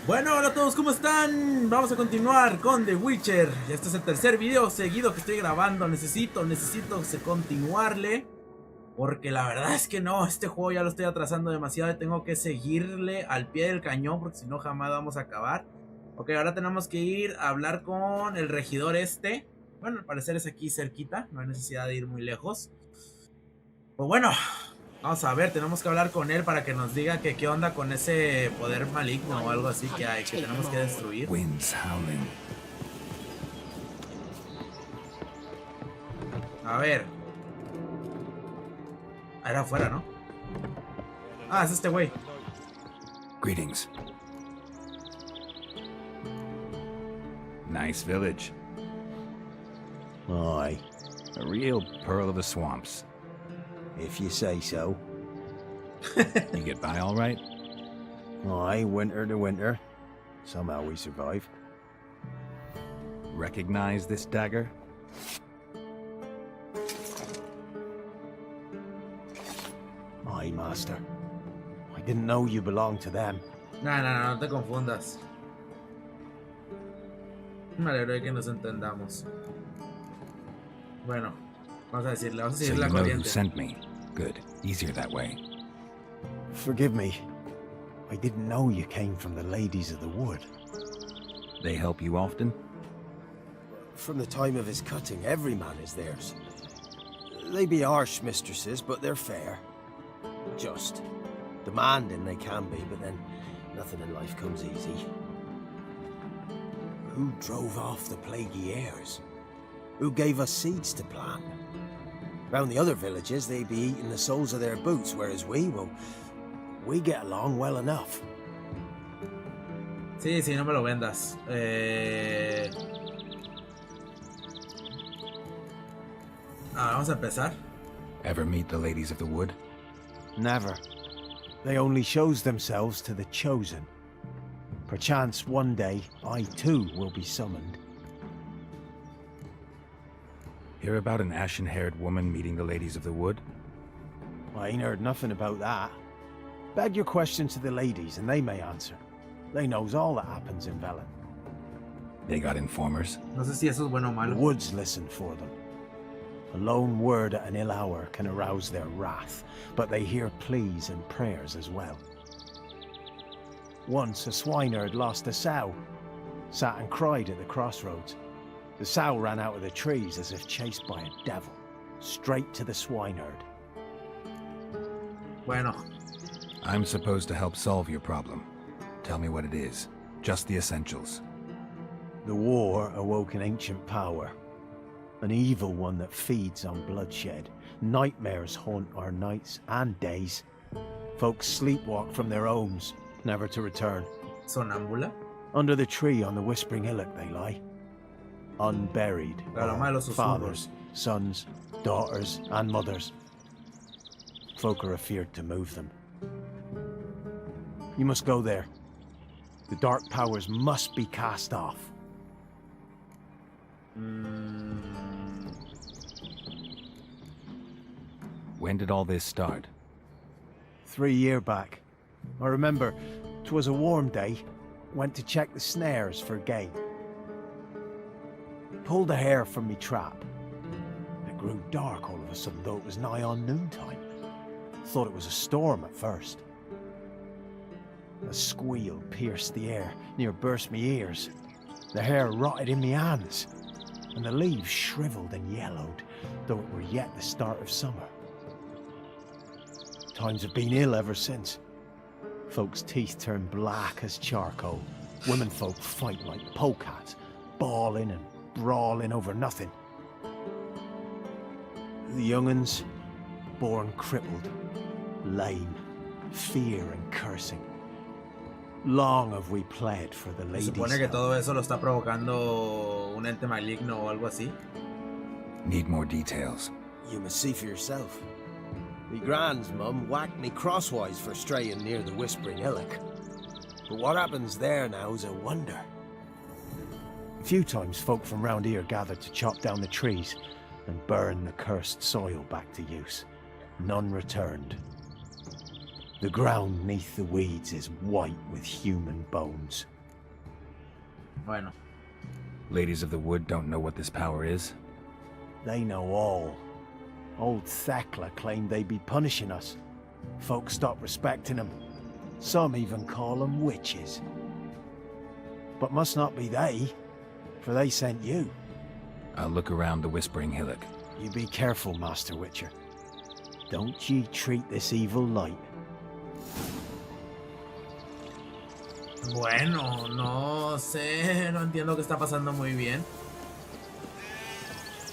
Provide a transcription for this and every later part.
Bueno, hola a todos, ¿cómo están? Vamos a continuar con The Witcher. Este es el tercer video seguido que estoy grabando. Necesito continuarle, porque la verdad es que no, este juego ya lo estoy atrasando demasiado y tengo que seguirle al pie del cañón, porque si no jamás vamos a acabar. Ok, ahora tenemos que ir a hablar con el regidor este. Bueno, al parecer es aquí cerquita, no hay necesidad de ir muy lejos. Pues bueno, vamos a ver, tenemos que hablar con él para que nos diga que qué onda con ese poder maligno o algo así que hay, que tenemos que destruir. A ver. Era afuera, ¿no? Ah, es este güey. Greetings. Nice village. Aye, A real pearl of the swamps. if you say so. You get by all right? Aye, winter to winter. Somehow we survive. Recognize this dagger? Aye, master. I didn't know you belonged to them. No te confundas. Me alegro de que nos entendamos. Bueno, vamos a decirle, vamos a So seguir you la know who corriente. sent me. Good. Easier that way. Forgive me. I didn't know you came from the ladies of the wood. They help you often? From the time of his cutting, every man is theirs. They be harsh mistresses, but they're fair. Just. Demanding they can be, but then nothing in life comes easy. Who drove off the plaguey airs? Who gave us seeds to plant? Round the other villages, they be eating the soles of their boots, whereas we get along well enough. Sí, no me lo vendas. Vamos a empezar. Ever meet the ladies of the wood? Never. They only shows themselves to the chosen. Perchance one day, I too will be summoned. Hear about an ashen-haired woman meeting the ladies of the wood? I ain't heard nothing about that. Beg your question to the ladies, and they may answer. They knows all that happens in Velen. They got informers? No sé si eso es bueno o The malo. woods listen for them. A lone word at an ill hour can arouse their wrath, but they hear pleas and prayers as well. Once a swineherd lost a sow, sat and cried at the crossroads. The sow ran out of the trees as if chased by a devil, straight to the swineherd. Bueno, I'm supposed to help solve your problem. Tell me what it is. Just the essentials. The war awoke an ancient power, an evil one that feeds on bloodshed. Nightmares haunt our nights and days. Folks sleepwalk from their homes, never to return. sonámbula. Under the tree on the Whispering Hillock they lie, unburied. La loma de los Fathers, sons, daughters, and mothers. Folk are afeared to move them. You must go there. The dark powers must be cast off. When did all this start? 3 year back. I remember 'twas a warm day. Went to check the snares for game. Pulled a hare from me trap. It grew dark all of a sudden, though it was nigh on noontime. Thought it was a storm at first. A squeal pierced the air, near burst me ears. The hair rotted in me hands, and the leaves shriveled and yellowed, though it were yet the start of summer. Times have been ill ever since. Folks' teeth turn black as charcoal. Women folk fight like polecats, bawling and brawling over nothing. The young'uns, born crippled, lame, fear and cursing. Long have we pled for the Se ladies' supone que help. todo eso lo está provocando un ente maligno o algo así. Need more details. You must see for yourself. Me grand's mum whacked me crosswise for straying near the Whispering Hillock. But what happens there now's a wonder. A few times folk from round here gathered to chop down the trees and burn the cursed soil back to use. None returned. The ground neath the weeds is white with human bones. Bueno. Ladies of the Wood don't know what this power is? They know all. Old Thekla claimed they'd be punishing us. Folks stopped respecting them. Some even call them witches. But must not be they, for they sent you. I'll look around the Whispering Hillock. You be careful, Master Witcher. Don't ye treat this evil light. Bueno, no sé, no entiendo qué está pasando muy bien.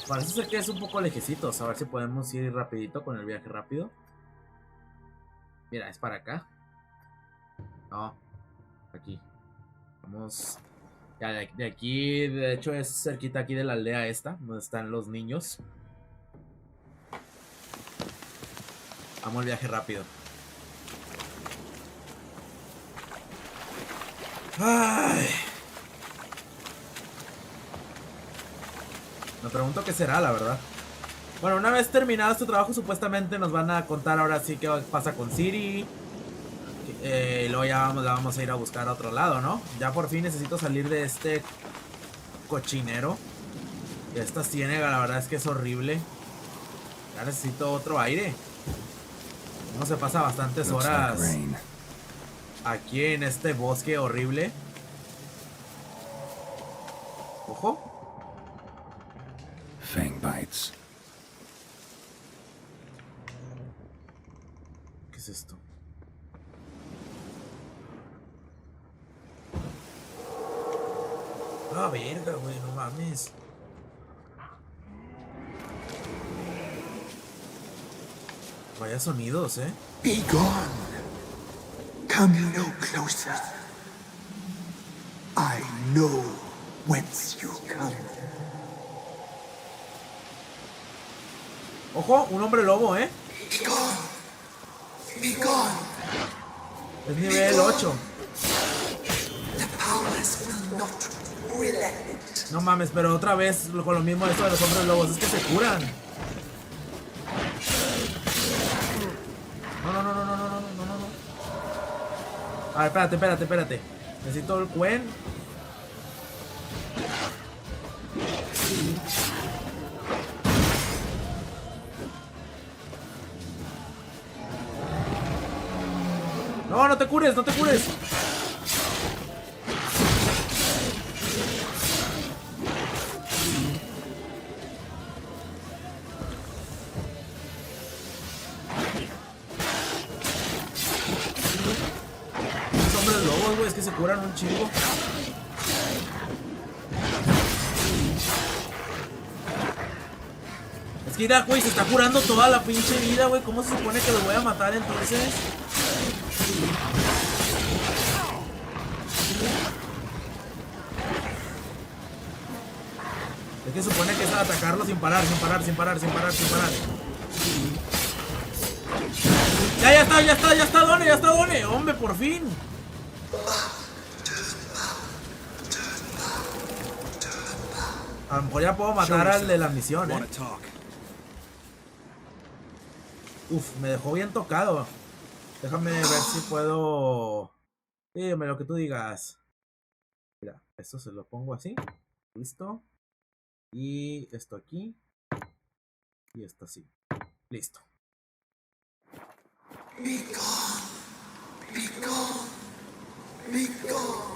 Parece ser que es un poco lejecitos. A ver si podemos ir rapidito con el viaje rápido. Mira, es para acá. No, aquí. Vamos. Ya, de aquí, de hecho es cerquita aquí de la aldea esta, donde están los niños. Vamos al viaje rápido. Ay. Me pregunto qué será, la verdad. Bueno, una vez terminado este trabajo, supuestamente nos van a contar ahora sí qué pasa con Siri. Luego ya la vamos a ir a buscar a otro lado, ¿no? Ya por fin necesito salir de este cochinero. Esta ciénaga, la verdad es que es horrible. Ya necesito otro aire. Uno se pasa bastantes horas aquí en este bosque horrible. Ojo. Fang bites. ¿Qué es esto? Ah, verga, güey, no mames. Vaya sonidos, Be gone. Come no closer. I know whence you come. Ojo, un hombre lobo, Be gone. Be gone. Es nivel 8. The powers will not relent. No mames, pero otra vez con lo mismo esto de los hombres lobos, es que se curan. No. A ver, espérate. Necesito el cuen. No te cures. Es que se curan un chingo. Es que mira, güey, se está curando toda la pinche vida, güey. ¿Cómo se supone que lo voy a matar entonces? Es que se supone que es atacarlo sin parar. Ya está, Done. Hombre, por fin. A lo mejor ya puedo matar al de la misión, Uf, me dejó bien tocado. Déjame ver si puedo. Dime lo que tú digas. Mira, esto se lo pongo así. Listo. Y esto aquí. Y esto así. Listo. Be gone. Be gone. Be gone.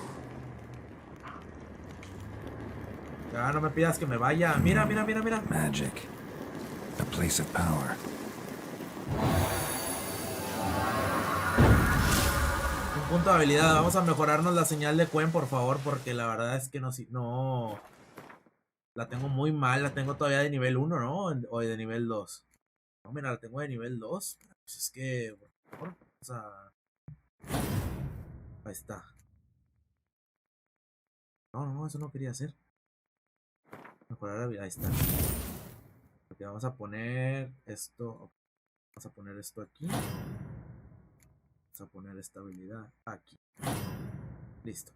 Ya no me pidas que me vaya. Mira. Magic. A place of power. Un punto de habilidad. Vamos a mejorarnos la señal de Quen, por favor, porque la verdad es que no. La tengo muy mal. La tengo todavía de nivel 1, ¿no? O de nivel 2. No, mira, la tengo de nivel 2. Pues es que, por favor, vamos a... Ahí está. No, eso no quería hacer. Mejorar la habilidad, ahí está. Porque vamos a poner esto. Vamos a poner esto aquí. Vamos a poner esta habilidad aquí. Listo.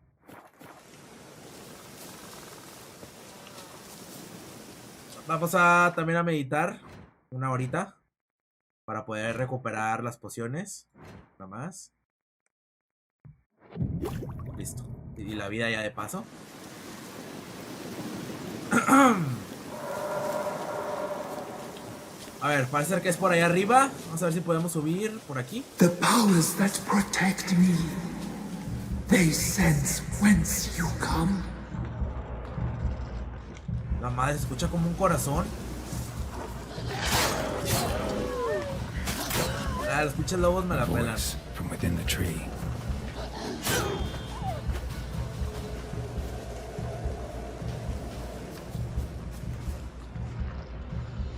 Vamos a también a meditar una horita para poder recuperar las pociones. Nada más. Listo. Y la vida ya de paso. A ver, parece ser que es por ahí arriba. Vamos a ver si podemos subir por aquí. The powers that protect me, they sense whence you come. La madre se escucha como un corazón. Ah, los pinches lobos me la pelan. Voice from within the tree.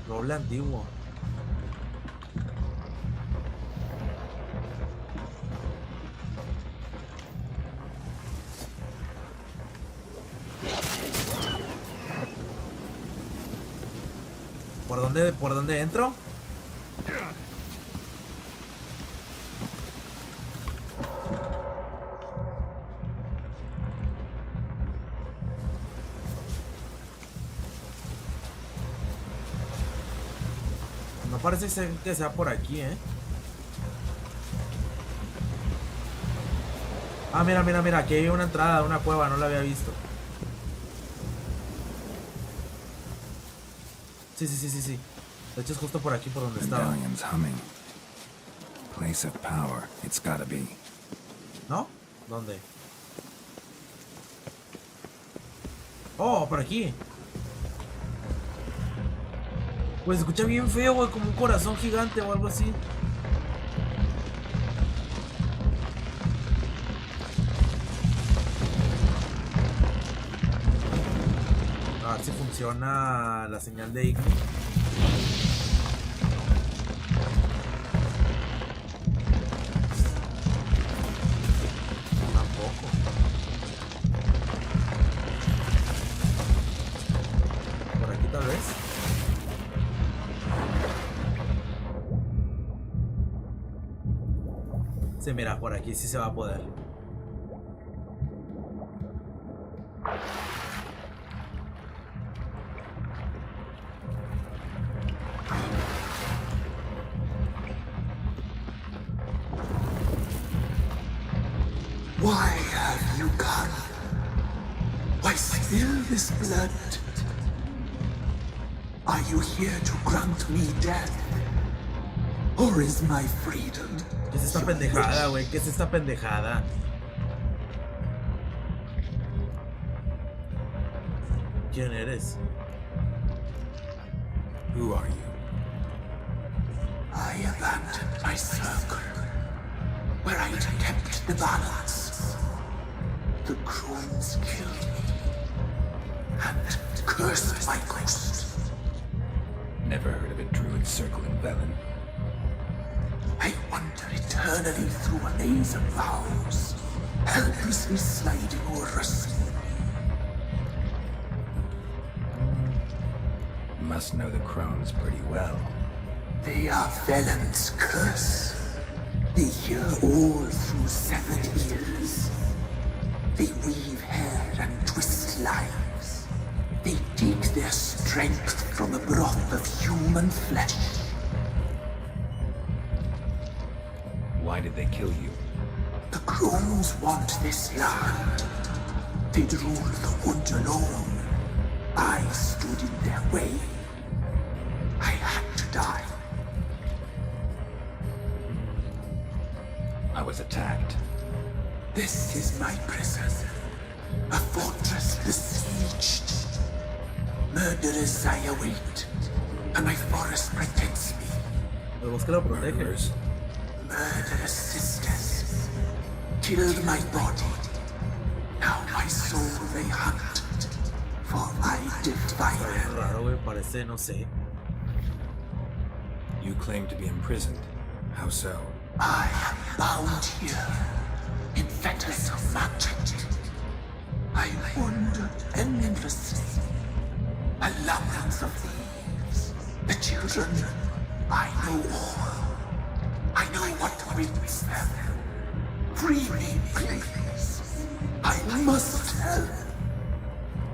Roble antiguo. ¿Por dónde entro? No parece ser que sea por aquí, ¿eh? Ah, mira, mira, mira, aquí hay una entrada, una cueva, no la había visto. Sí, sí, sí, sí, sí. De hecho es justo por aquí por donde estaba. Medallion's humming. Place of power, it's gotta be. ¿No? ¿Dónde? Oh, por aquí. Pues se escucha bien feo, güey, como un corazón gigante o algo así. A ver si funciona la señal de Igni. Tampoco. Por aquí tal vez. Sí, mira, por aquí sí se va a poder. Why have you come? Why spill this blood? Are you here to grant me death? Or is my freedom? ¿Qué es esta pendejada, güey? ¿Qué es esta pendejada? ¿Quién eres? Who are you? I abandoned my circle, where I had kept the balance. The crones killed me, and cursed my ghost. Never heard of a druid circle in Velen. I wander eternally through a maze of vows, helplessly sliding over a sea. You must know the crones pretty well. They are Velen's curse. They hear all through severed ears. They weave hair and twist lives. They take their strength from the broth of human flesh. Why did they kill you? The crones want this land. They'd rule the wood alone. I stood in their way. I had to die. I was attacked. This is my prison. A fortress besieged. Murderers I await, and my forest protects me. El bosque lo protege. Murderers. Murderous sisters killed my body. Now my soul they hunt, for I Está defile. bien raro, güey. Parece, no sé. You claim to be imprisoned. How so? I am bound here in fetters of magic. I wandered endlessly, a labyrinth of thieves. The children, I know all. I know what awaits them. Free me, please. I must help.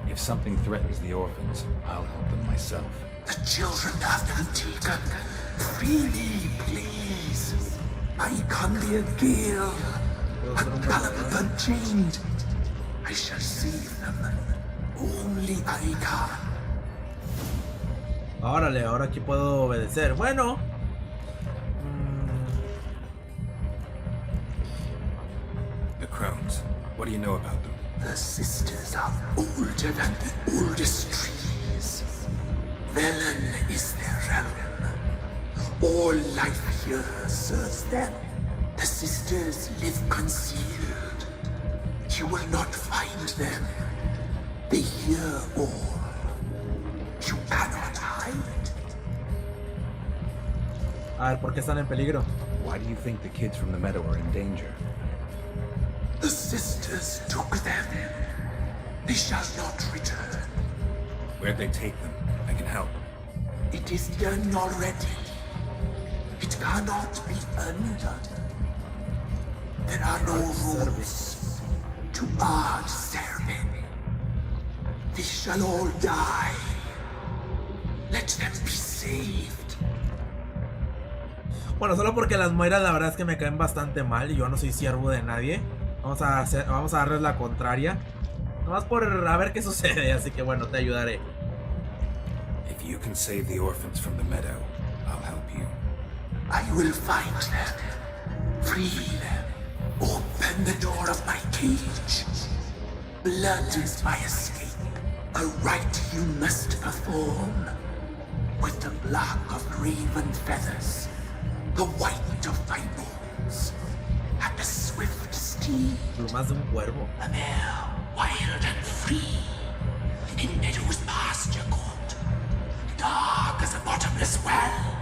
If something threatens the orphans, I'll help them myself. The children have been taken. Free me, please. I can be a gale, a gallop unchained. I shall save them. Only I can. Órale, ahora aquí puedo obedecer. Bueno. The crones. What do you know about them? The sisters are older than the oldest trees. Velen is their realm. All life here serves them. The sisters live concealed. You will not find them. They hear all. You cannot hide. A ver, ¿por qué están en peligro? Why do you think the kids from the meadow are in danger? The sisters took them. They shall not return. Where'd they take them? I can help. It is done already. It cannot be undone. There are no rules to our ceremony. They shall all die. Let them be saved. Bueno, solo porque las moiras la verdad es que me caen bastante mal y yo no soy siervo de nadie. Vamos a darles la contraria. Nomás por a ver qué sucede, así que bueno, te ayudaré. If you can save the orphans from the meadow, I'll help you. I will find them. Free them. Open the door of my cage. Blood is my escape. A rite you must perform. With the black of raven feathers, the white of my bones, and a swift steed. Plumas de un cuervo. A mare, wild and free, in meadows pasture court, dark as a bottomless well,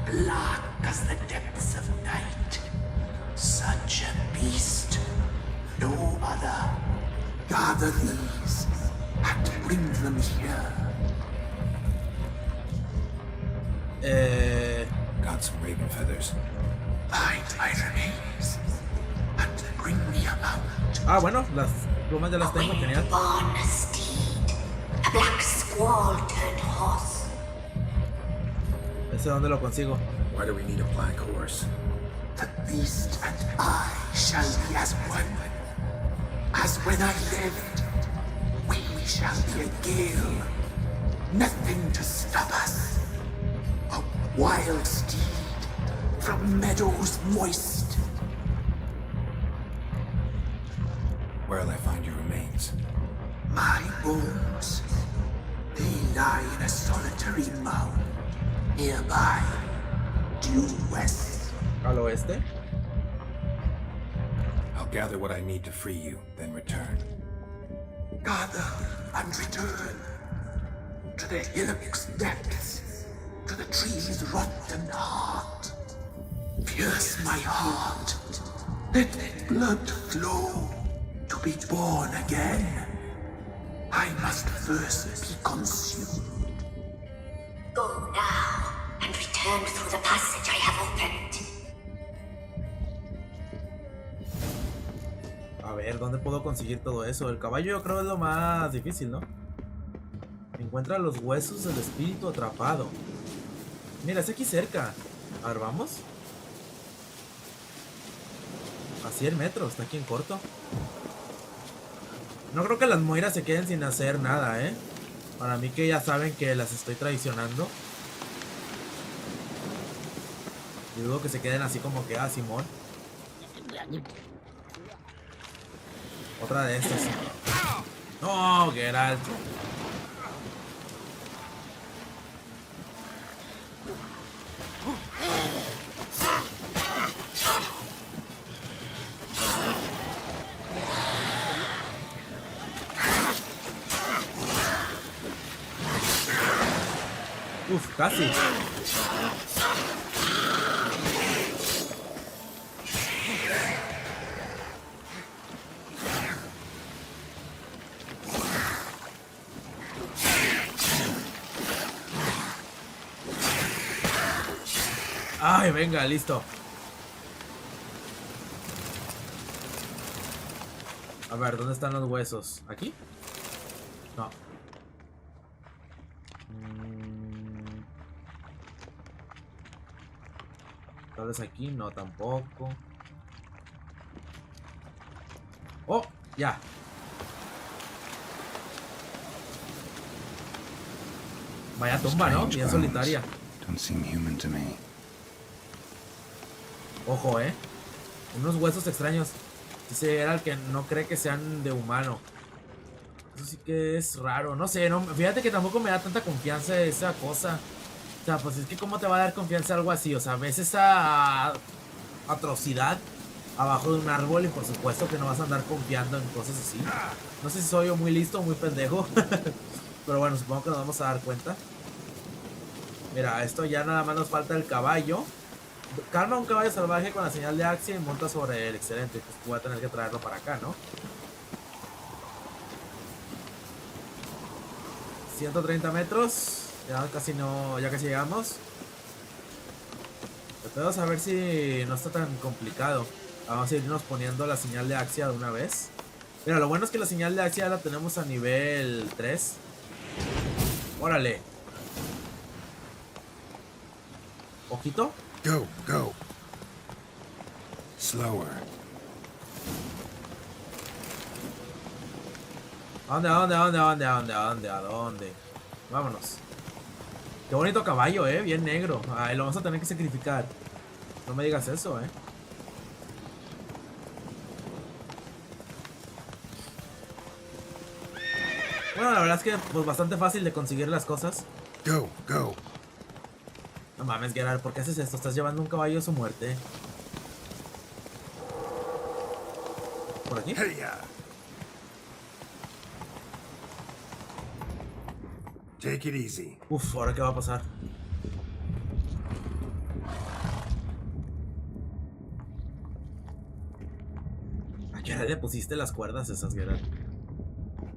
black as the depths of night. Such a beast, no other. Gather these and bring them here. Got some raven feathers. Find my remains and bring me a mount. Ah, bueno, las plumas ya las tengo, genial. Born steed, a black squall turned horse. ¿Ese dónde lo consigo? Why do we need a black horse? The beast and I shall be as one. As when I lived, we shall be a gale. Nothing to stop us. A wild steed from meadows moist. Where'll I find your remains? My bones, they lie in a solitary mound nearby, due west. Al oeste. I'll gather what I need to free you, then return. Gather and return to the hillock's depths, to the tree's rotten heart. Pierce my heart, let blood flow to be born again. I must first be consumed. Go now and return through the passage I have opened. A ver, ¿dónde puedo conseguir todo eso? El caballo yo creo es lo más difícil, ¿no? Encuentra los huesos del espíritu atrapado. Mira, es aquí cerca. A ver, vamos. A 100 metros, está aquí en corto. No creo que las moiras se queden sin hacer nada, ¿eh? Para mí que ya saben que las estoy traicionando. Y dudo que se queden así como que, ah, Simón. Otra de estas. No, Geralt. Uf, casi. Ay, venga, listo. A ver, ¿dónde están los huesos? ¿Aquí? No. Tal vez aquí, no, tampoco. Oh, ya. Vaya tumba, ¿no? Strange Bien bones. solitaria. Don't seem human to me. Ojo, unos huesos extraños. Dice era el que no cree que sean de humano. Eso sí que es raro. No sé, no, fíjate que tampoco me da tanta confianza esa cosa. O sea, pues es que cómo te va a dar confianza algo así. O sea, ves esa atrocidad abajo de un árbol y por supuesto que no vas a andar confiando en cosas así. No sé si soy yo muy listo o muy pendejo. Pero bueno, supongo que nos vamos a dar cuenta. Mira, esto ya nada más nos falta el caballo. Calma un caballo salvaje con la señal de Axia y monta sobre él. Excelente, pues voy a tener que traerlo para acá, ¿no? 130 metros. Ya casi no, ya casi llegamos. Vamos a ver si no está tan complicado. Vamos a irnos poniendo la señal de Axia de una vez. Mira, lo bueno es que la señal de Axia la tenemos a nivel 3. Órale. Ojito. Go, go. Slower. ¿A dónde, a dónde, a dónde, a dónde, a dónde, a dónde, a dónde? Vámonos. Qué bonito caballo, bien negro. Ay, lo vamos a tener que sacrificar. No me digas eso, Bueno, la verdad es que pues bastante fácil de conseguir las cosas. Go, go. No mames, Gerard, ¿por qué haces esto? Estás llevando un caballo a su muerte. ¿Por aquí? Hey, ya. Take it easy. Uf, ¿ahora qué va a pasar? ¿A qué hora le pusiste las cuerdas esas, Gerard?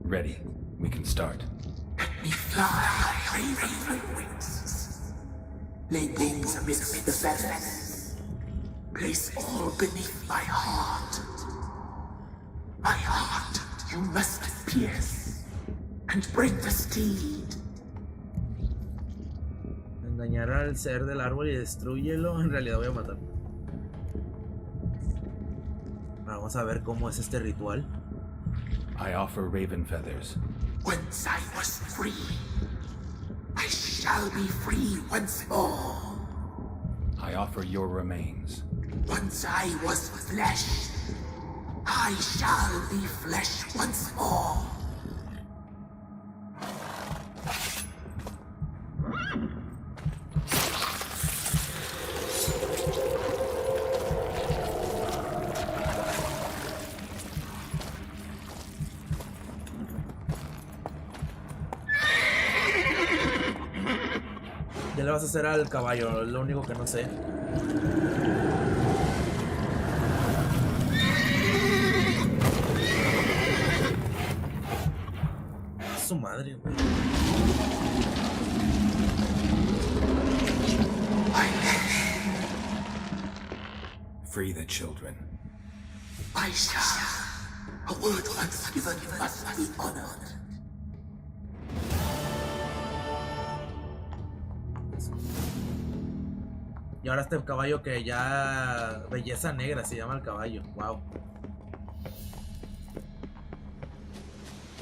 Ready. We can start. Me fly, raven wings. Lay wings amidst the feathers. Place all beneath my heart. My heart you must pierce. And break the steed. Engañar al ser del árbol y destrúyelo. En realidad voy a matar. Vamos a ver cómo es este ritual. I offer raven feathers. Once I was free, I shall be free once more. I offer your remains. Once I was flesh, I shall be flesh once more. ¿Qué le vas a hacer al caballo? Es lo único que no sé. Su madre, güey. Free the children. I shall. A word once given must be honored. Y ahora este caballo que ya... Belleza negra se llama el caballo. Wow.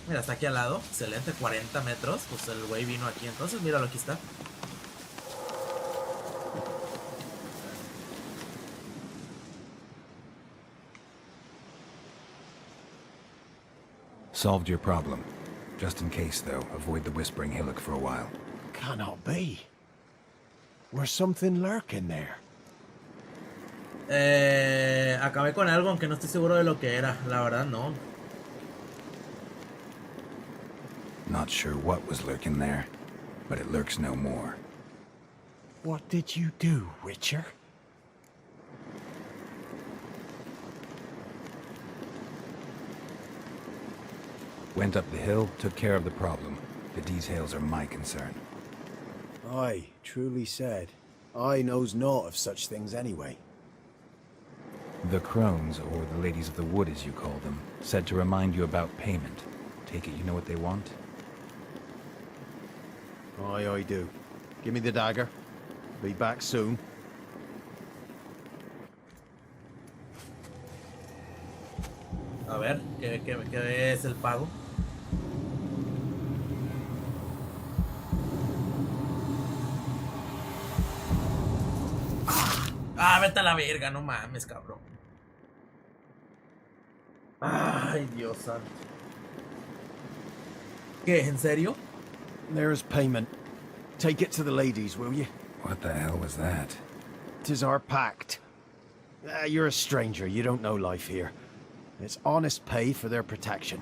Mira, está aquí al lado. Excelente, 40 metros. Pues el güey vino aquí. Entonces, míralo, aquí está. Solved your problem. Just in case, though, avoid the whispering hillock for a while. Cannot be. Where's something lurking there? Acabé con algo, aunque no estoy seguro de lo que era. La verdad, no. Not sure what was lurking there, but it lurks no more. What did you do, Witcher? Went up the hill, took care of the problem. The details are my concern. Aye, truly said. I knows naught of such things anyway. The crones, or the ladies of the wood as you call them, said to remind you about payment. Take it you know what they want? Aye, I do. Give me the dagger. Be back soon. A ver, ¿qué es el pago? Ah, vete a la verga, no mames, cabrón. Ay, Dios santo. ¿Qué? ¿En serio? There's payment. Take it to the ladies, will you? What the hell was that? 'Tis our pact. You're a stranger, you don't know life here. It's honest pay for their protection.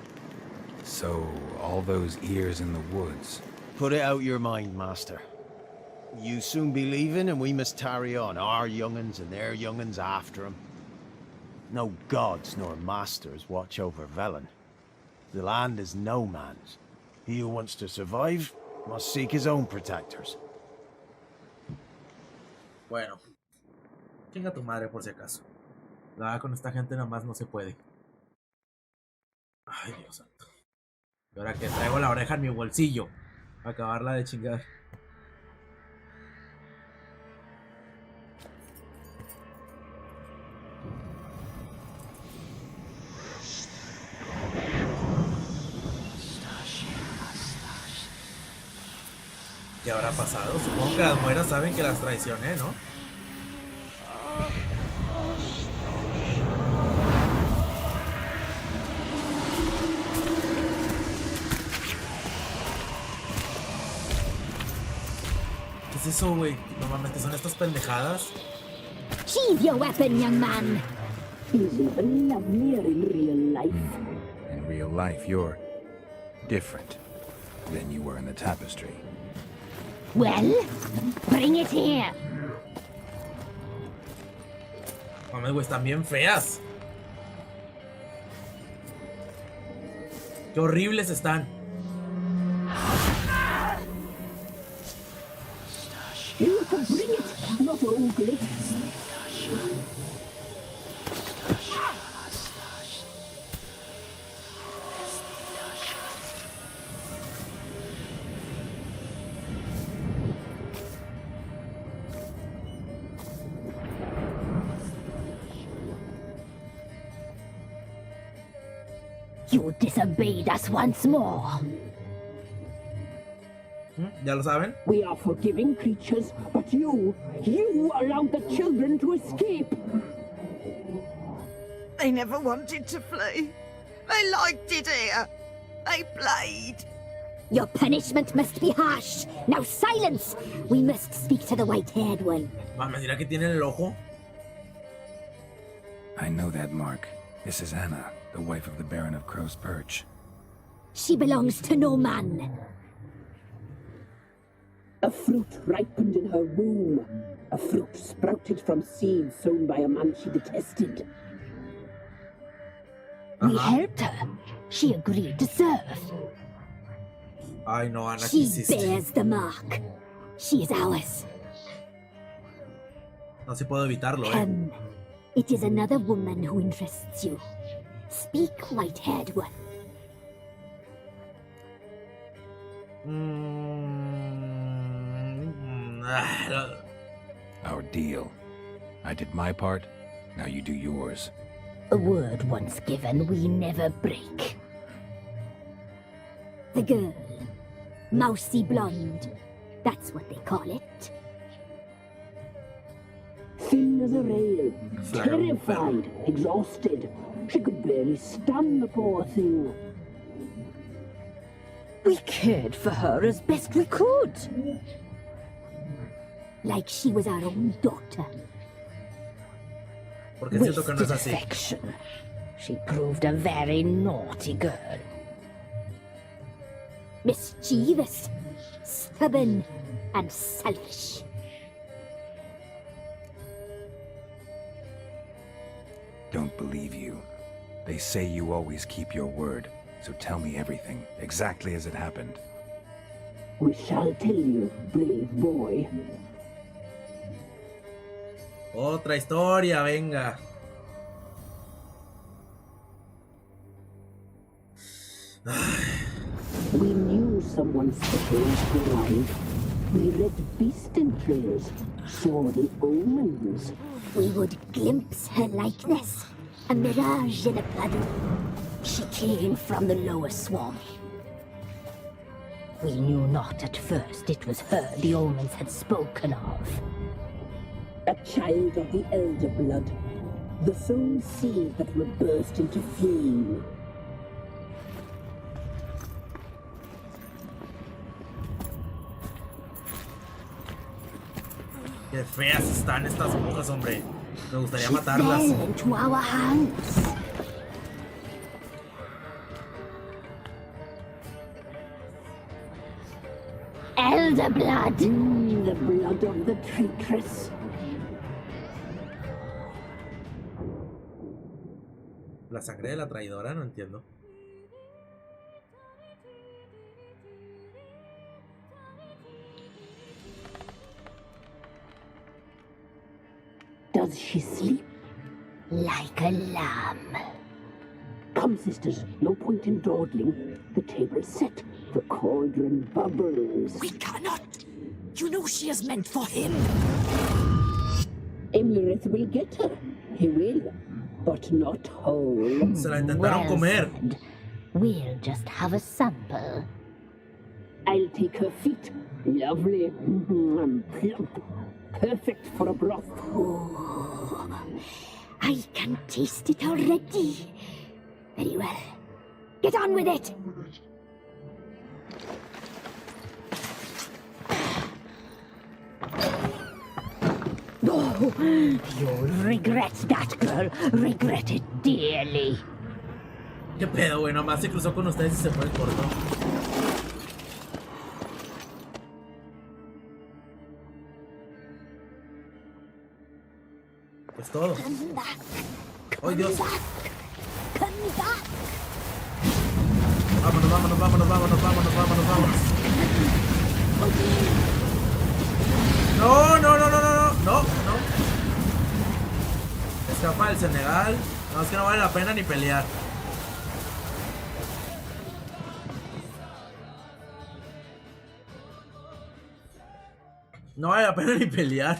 So, all those ears in the woods. Put it out your mind, master. You soon be leaving and we must tarry on, our young'uns and their young'uns after 'em. No gods nor masters watch over Velen. The land is no man's. He who wants to survive must seek his own protectors. Bueno. Chinga tu madre por si acaso. La verdad, con esta gente nada más no se puede. Ay, Dios santo. Y ahora que traigo la oreja en mi bolsillo. A acabarla de chingar. ¿Qué habrá pasado? Supongo que las mueras saben que las traicioné, ¿no? ¿Qué es eso, güey? Normalmente son estas pendejadas. Sheathe your weapon, young man. He's even lovelier in real life. In real life, you're different than you were in the tapestry. Well, bring it here. Mames, güey, están bien feas. Qué horribles están. You can bring it, not ugly. You disobeyed us once more. ¿Ya lo saben? We are forgiving creatures, but you allowed the children to escape. They never wanted to flee. They liked it here. They played. Your punishment must be harsh. Now silence! We must speak to the white-haired one. Mames, mira que tiene el ojo. I know that mark. This is Anna, the wife of the Baron of Crow's Perch. She belongs to no man. A fruit ripened in her womb. A fruit sprouted from seeds sown by a man she detested. We helped her. She agreed to serve. Ay, no, Ana, ¿qué She hiciste? bears the mark. She is ours. No se puede evitarlo, Come. It is another woman who interests you. Speak, white-haired one. Our deal. I did my part, now you do yours. A word once given, we never break. The girl. Mousy blonde. That's what they call it. Thin as a rail, Flair. terrified, exhausted. She could barely stand, the poor thing. We cared for her as best we could. Like she was our own daughter. Porque siento que no es Wasted así. affection. She proved a very naughty girl. Mischievous, stubborn, and selfish. Don't believe you. They say you always keep your word, so tell me everything, exactly as it happened. We shall tell you, brave boy. Otra historia, venga. We knew someone special would arrive. We read beast entrails, saw the omens. We would glimpse her likeness, a mirage in a puddle. She came from the lower swamp. We knew not at first it was her the omens had spoken of. A child of the elder blood, the soul seed that will burst into flame. Qué feas están estas brujas, hombre. Me gustaría She matarlas. fell into our hands. Elder blood. The blood of the traitress. La sangre de la traidora, no entiendo. Does she sleep? Like a lamb. Come, sisters, no point in dawdling. The table's set. The cauldron bubbles. We cannot. You know she is meant for him. Emlyrith will get her. He will, but not whole. Se la intentaron comer. said. We'll just have a sample. I'll take her feet. Lovely. Plump. Perfect for a broth. Oh, I can taste it already. Very well. Get on with it. Oh, you'll regret that, girl. Regret it dearly. ¿Qué pedo, güey? Nomás se cruzó con ustedes y se fue el corto. Pues todo. Come back. ¡Ay, Dios! Come back. Vámonos, vámonos, vámonos, vámonos, vámonos, vámonos, vámonos. No, no, no, no, no, no, no, no. Escapa del Senegal. No, es que no vale la pena ni pelear. No vale la pena ni pelear.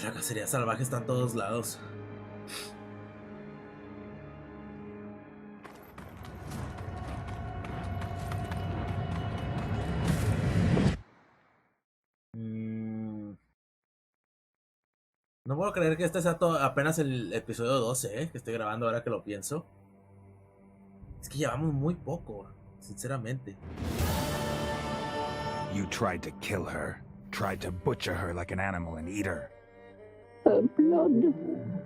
La cacería salvaje está en todos lados. No puedo creer que este sea apenas el episodio 12, que estoy grabando ahora que lo pienso. Es que llevamos muy poco, sinceramente. You tried to kill her. Tried to butcher her like an animal and eat her. Her blood.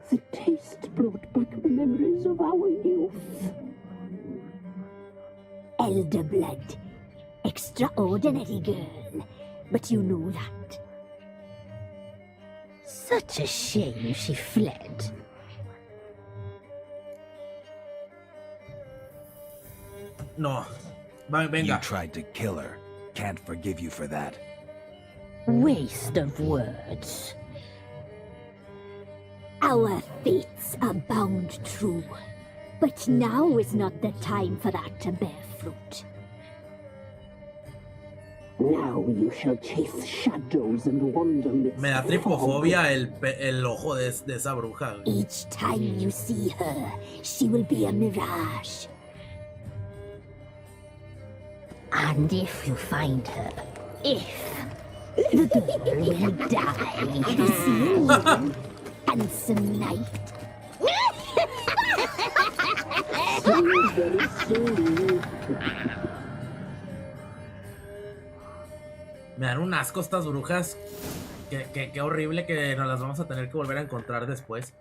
The taste brought back memories of our youth. Elder blood. Extraordinary girl. But you know that. Such a shame she fled. No. Venga. You tried to kill her. Can't forgive you for that. Waste of words. Our fates are bound true. But now is not the time for that to bear fruit. Now you shall chase shadows and wander midst Me da fog. tripofobia el ojo de esa bruja. Each time you see her, she will be a mirage. And if you find her, the girl will die. The same handsome knight. Very soon. Me dan un asco estas brujas. Qué horrible que nos las vamos a tener que volver a encontrar después.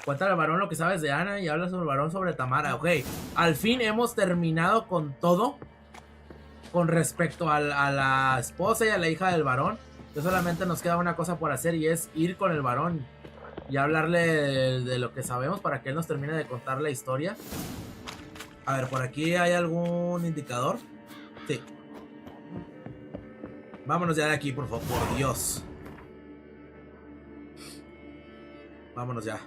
Cuéntale al varón lo que sabes de Ana y habla sobre el varón sobre Tamara. Ok, al fin hemos terminado con todo. Con respecto a la esposa y a la hija del varón. Ya solamente nos queda una cosa por hacer y es ir con el varón y hablarle de lo que sabemos para que él nos termine de contar la historia. A ver, por aquí hay algún indicador. Sí. Vámonos ya de aquí, por favor, por Dios. Vámonos ya.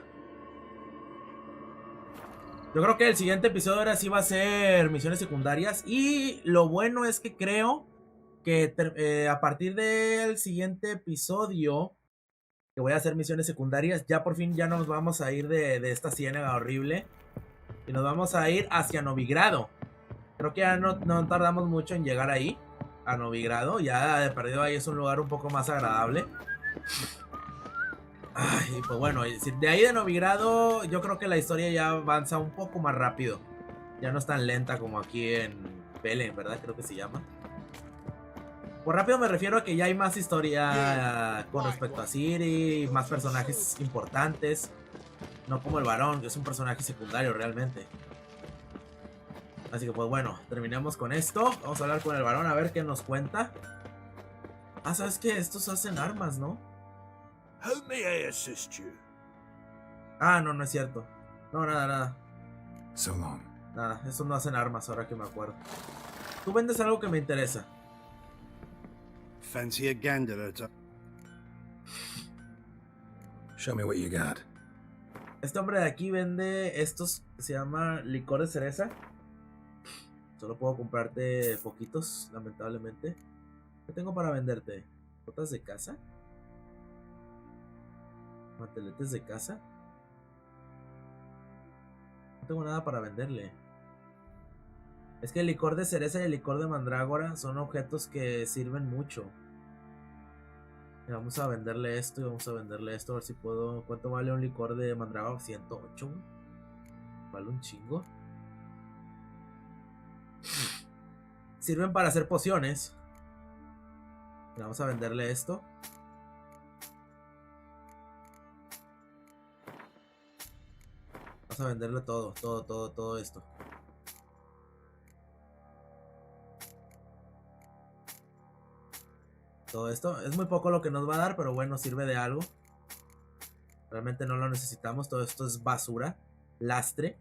Yo creo que el siguiente episodio ahora sí va a ser misiones secundarias. Y lo bueno es que creo que a partir del siguiente episodio que voy a hacer misiones secundarias, ya por fin ya nos vamos a ir de esta ciénaga horrible. Y nos vamos a ir hacia Novigrado. Creo que ya no tardamos mucho en llegar ahí, a Novigrado. Ya de perdido ahí es un lugar un poco más agradable. Ay, pues bueno, de ahí de Novigrado yo creo que la historia ya avanza un poco más rápido. Ya no es tan lenta como aquí en Belén, ¿verdad? Creo que se llama. Por rápido me refiero a que ya hay más historia con respecto a Ciri, más personajes importantes. No como el Barón, que es un personaje secundario realmente. Así que pues bueno, terminemos con esto. Vamos a hablar con el Barón a ver qué nos cuenta. Ah, ¿sabes qué? Estos hacen armas, ¿no? How may I assist you? Ah, no es cierto. No, nada. So long. Nada, estos no hacen armas ahora que me acuerdo. Tú vendes algo que me interesa. Fancy a gander at a... Show me what you got. Este hombre de aquí vende estos, se llama licor de cereza. Solo puedo comprarte poquitos, lamentablemente. ¿Qué tengo para venderte? ¿Botas de casa? ¿Manteletes de casa? No tengo nada para venderle. Es que el licor de cereza y el licor de mandrágora son objetos que sirven mucho. Y vamos a venderle esto y vamos a venderle esto. A ver si puedo... ¿Cuánto vale un licor de mandrágora? 108. Vale un chingo. Sirven para hacer pociones. Y vamos a venderle esto. Vamos a venderle todo esto. Todo esto. Es muy poco lo que nos va a dar, pero bueno, sirve de algo. Realmente no lo necesitamos. Todo esto es basura. Lastre.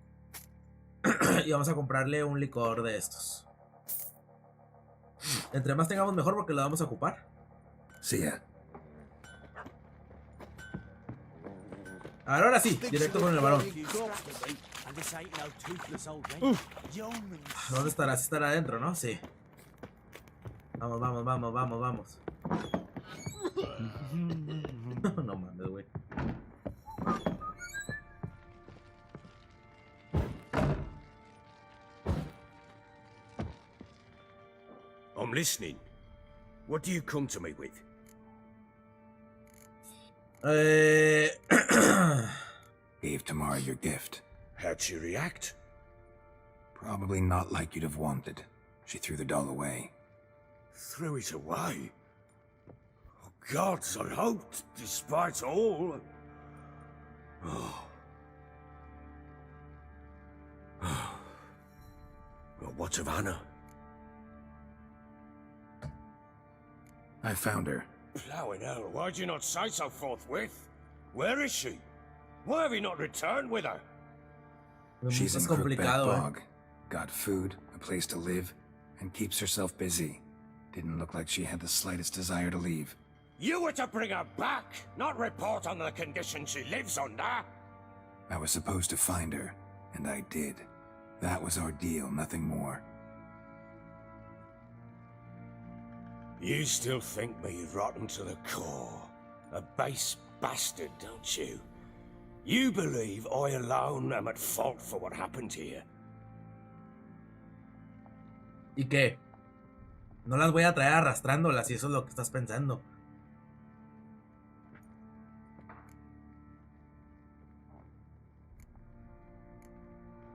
Y vamos a comprarle un licor de estos. Entre más tengamos mejor porque lo vamos a ocupar. See ya. A ver, ahora sí, directo con el Barón. ¿Dónde estará? Sí estará adentro, ¿no? Sí. Vamos. No mames, güey. I'm listening. What do you come to me with? Gave Tamara your gift. How'd she react? Probably not like you'd have wanted. She threw the doll away. Threw it away? Oh, gods, I hoped, despite all... Oh. Well, what of Anna? I found her. Plowing hell, why'd you not say so forthwith? Where is she? Why have you not returned with her? She's in Es Crookback complicado, Bog. Got food, a place to live, and keeps herself busy. Didn't look like she had the slightest desire to leave. You were to bring her back, not report on the conditions she lives under. I was supposed to find her, and I did. That was our deal, nothing more. You still think me rotten to the core. A base bastard, don't you? You believe I alone am at fault for what happened here. ¿Y qué? No las voy a traer arrastrándolas, si eso es lo que estás pensando.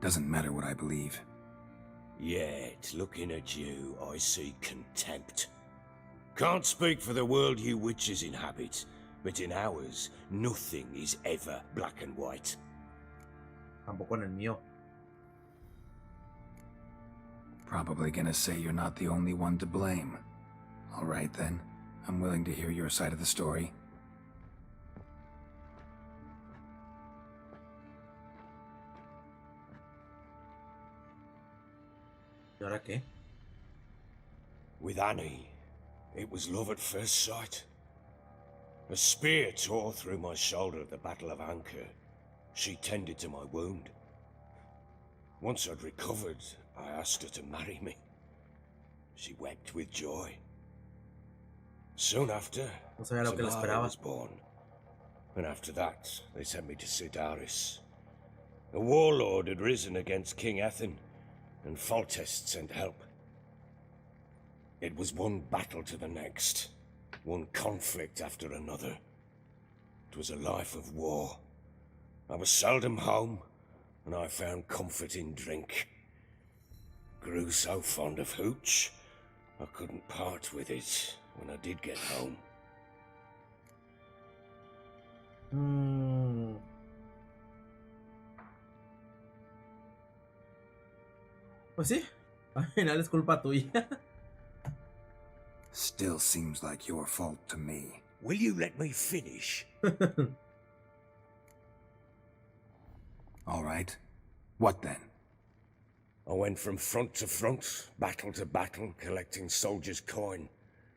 Doesn't matter what I believe. Yet, looking at you, I see contempt. Can't speak for the world you witches inhabit, but in ours, nothing is ever black and white. Tampoco en el mío. Probably gonna say you're not the only one to blame. All right then, I'm willing to hear your side of the story. ¿Y ahora qué? With Annie, It was love at first sight. A spear tore through my shoulder at the Battle of Anchor. She tended to my wound. Once I'd recovered, I asked her to marry me. She wept with joy. Soon after, Samara was born. And after that, they sent me to Sidaris. A warlord had risen against King Ethan, and Foltest sent help. It was one battle to the next, one conflict after another. It was a life of war. I was seldom home, and I found comfort in drink. Grew so fond of hooch, I couldn't part with it when I did get home. Pues sí, al final es culpa tuya. Still seems like your fault to me. Will you let me finish? All right. What then? I went from front to front, battle to battle, collecting soldiers' coin,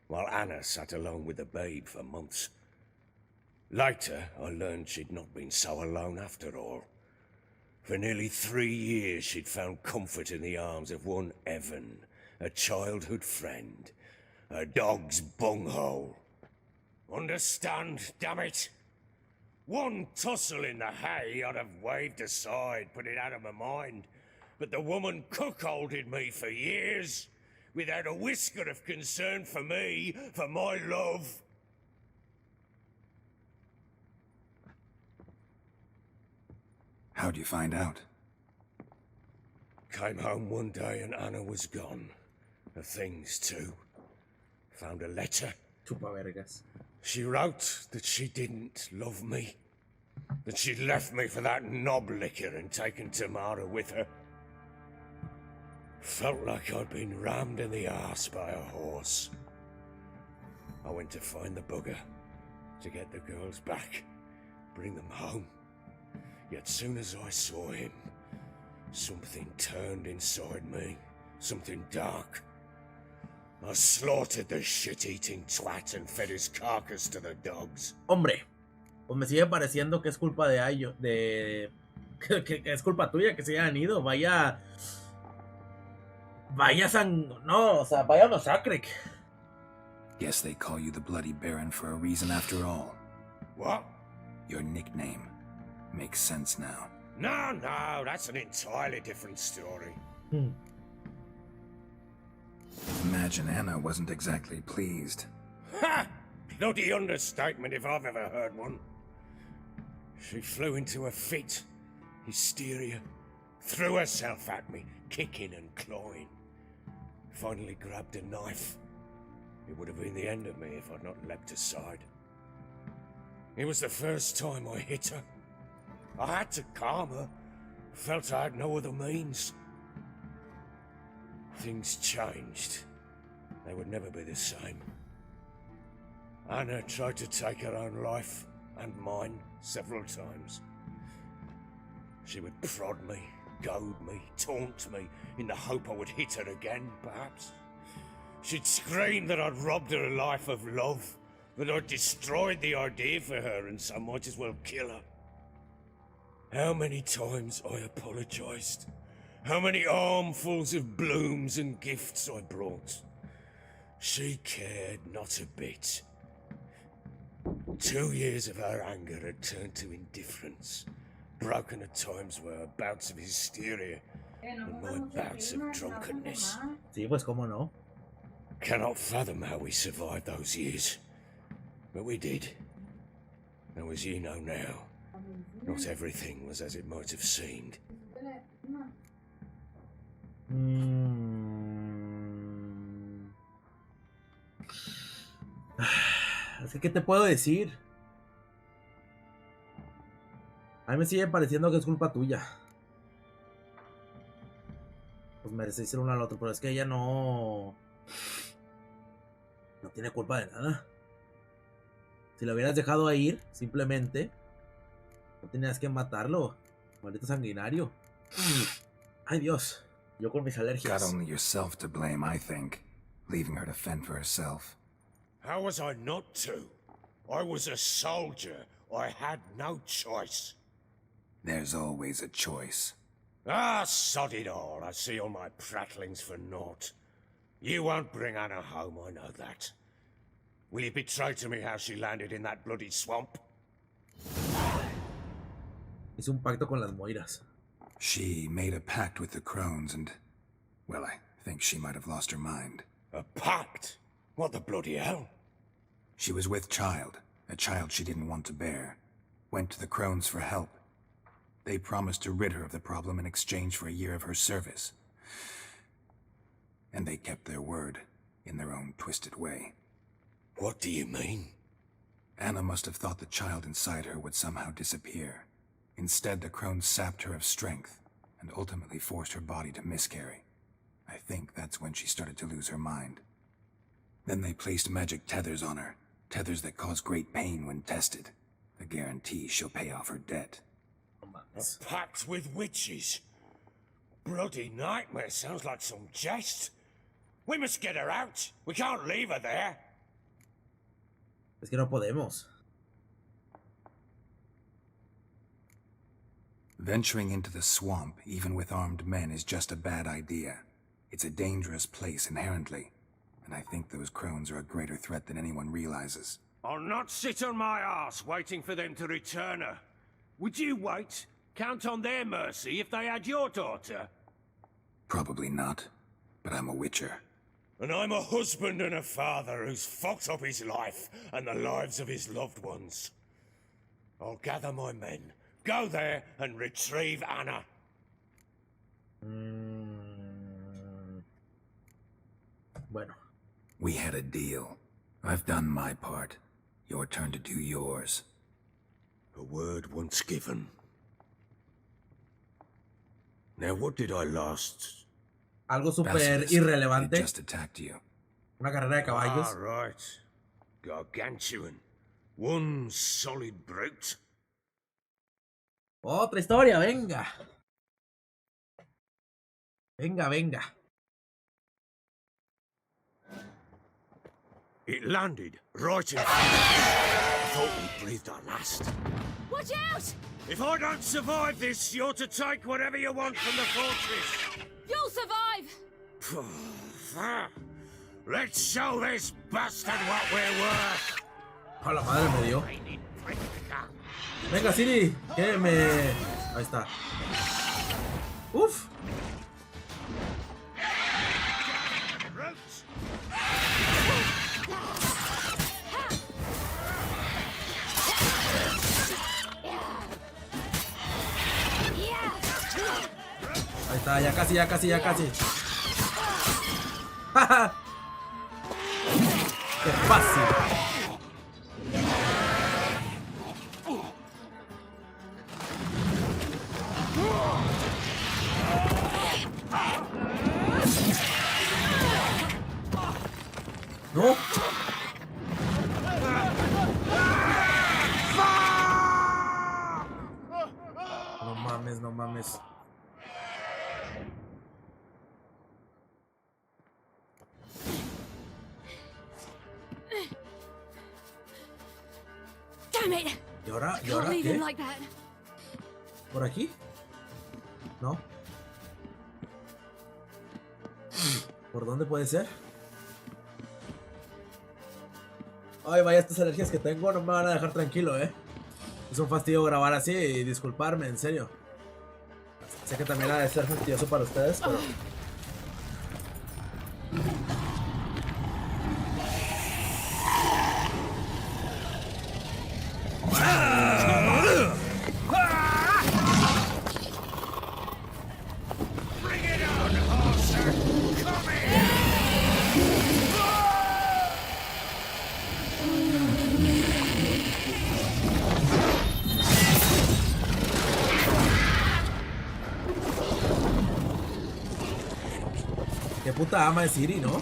while Anna sat alone with the babe for months. Later, I learned she'd not been so alone after all. For nearly 3 years, she'd found comfort in the arms of one Evan, a childhood friend, a dog's bunghole. Understand, damn it? One tussle in the hay I'd have waved aside, put it out of my mind. But the woman cuckolded me for years, without a whisker of concern for me, for my love. How'd you find out? Came home one day and Anna was gone. Her things too. Found a letter. Chupa vergas. She wrote that she didn't love me. That she'd left me for that knob licker and taken Tamara with her. Felt like I'd been rammed in the arse by a horse. I went to find the bugger, to get the girls back, bring them home. Yet soon as I saw him, something turned inside me, something dark. I slaughtered the shit-eating twat and fed his carcass to the dogs. Hombre, pues me sigue pareciendo que es culpa de ellos, que es culpa tuya que se hayan ido. Vaya vaya masacre. Guess they call you the Bloody Baron for a reason after all. What? Your nickname makes sense now. No, that's an entirely different story. Imagine Anna wasn't exactly pleased. Ha! Bloody understatement if I've ever heard one. She flew into a fit, hysteria, threw herself at me, kicking and clawing. Finally grabbed a knife. It would have been the end of me if I'd not leapt aside. It was the first time I hit her. I had to calm her. Felt I had no other means. Things changed. They would never be the same. Anna tried to take her own life, and mine, several times. She would prod me, goad me, taunt me, in the hope I would hit her again, perhaps. She'd scream that I'd robbed her life of love, that I'd destroyed the idea for her, and so might as well kill her. How many times I apologized. How many armfuls of blooms and gifts I brought. She cared not a bit. 2 years of her anger had turned to indifference, broken at times by her bouts of hysteria and my bouts of drunkenness. Sí, pues cómo no. Cannot fathom how we survived those years, but we did. Though as you know now, not everything was as it might have seemed. Así que, ¿qué te puedo decir? A mí me sigue pareciendo que es culpa tuya. Pues merecéis ser uno al otro, pero es que ella no tiene culpa de nada. Si lo hubieras dejado ir, simplemente, no tenías que matarlo. Maldito sanguinario. Ay, Dios. Yo con mis alergias. Got only yourself to blame, I think. Leaving her to fend for herself. How was I not to? I was a soldier. I had no choice. There's always a choice. Ah, sod it all. I see all my prattlings for naught. You won't bring Anna home, I know that. Will you betray to me how she landed in that bloody swamp? Hizo un pacto con las moiras. She made a pact with the crones and, well, I think she might have lost her mind. A pact? What the bloody hell? She was with child, a child she didn't want to bear. Went to the crones for help. They promised to rid her of the problem in exchange for a year of her service. And they kept their word, in their own twisted way. What do you mean? Anna must have thought the child inside her would somehow disappear. Instead, the crones sapped her of strength, and ultimately forced her body to miscarry. I think that's when she started to lose her mind. Then they placed magic tethers on her, tethers that cause great pain when tested. A guarantee she'll pay off her debt. A pact with witches? Bloody nightmare, sounds like some jest. We must get her out. We can't leave her there. Es que no podemos. Venturing into the swamp, even with armed men, is just a bad idea. It's a dangerous place inherently, and I think those crones are a greater threat than anyone realizes. I'll not sit on my arse waiting for them to return her. Would you wait? Count on their mercy if they had your daughter? Probably not, but I'm a witcher. And I'm a husband and a father who's fucked up his life and the lives of his loved ones. I'll gather my men, go there and retrieve Anna. Bueno. We had a deal. I've done my part. Your turn to do yours. A word once given. Now what did I last... Algo super Basilisk. irrelevante. It just attacked you. Una carrera de caballos. Ah, right. Gargantuan. One solid brute. Otra historia, venga. Venga, venga. It landed right in front of me. I thought we breathed our last. Watch out! If I don't survive this, you're to take whatever you want from the fortress. You'll survive! Let's show this bastard what we're worth. A la madre me dio. Venga, Siri, que me... Ahí está. Uf. Ahí está, ya casi, ya casi, ya casi. ¡Qué fácil! ¿No? No mames, no mames. Damn it! ¿Y ahora? ¿Y Can't ahora leave him qué? like that. ¿Por aquí? ¿No? ¿Por dónde puede ser? Ay, vaya, estas alergias que tengo no me van a dejar tranquilo, Es un fastidio grabar así y disculparme, en serio. Sé que también ha de ser fastidioso para ustedes, pero... Qué puta ama de Siri, ¿no?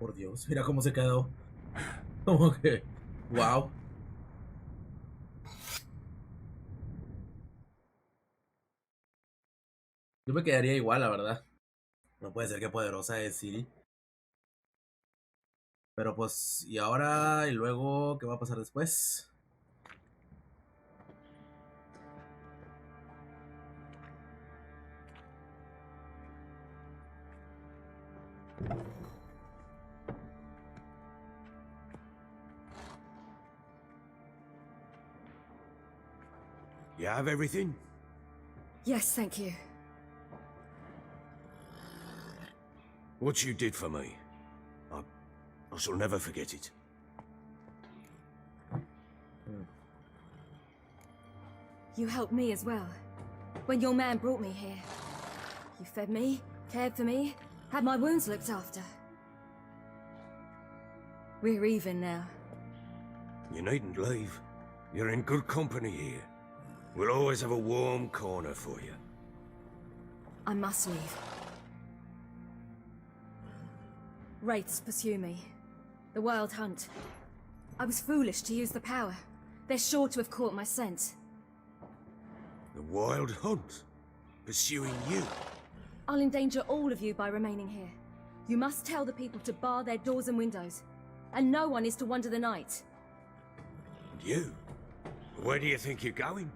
por Dios, mira cómo se quedó. Como que, wow. Yo me quedaría igual, la verdad. No puede ser que poderosa es Siri. Pero pues, ¿y ahora? ¿Y luego qué va a pasar después? You have everything? Yes, thank you. What you did for me, I shall never forget it. You helped me as well. When your man brought me here. You fed me, cared for me, had my wounds looked after. We're even now. You needn't leave. You're in good company here. We'll always have a warm corner for you. I must leave. Wraiths pursue me. The wild hunt. I was foolish to use the power. They're sure to have caught my scent. The wild hunt? Pursuing you? I'll endanger all of you by remaining here. You must tell the people to bar their doors and windows. And no one is to wander the night. And you? Where do you think you're going?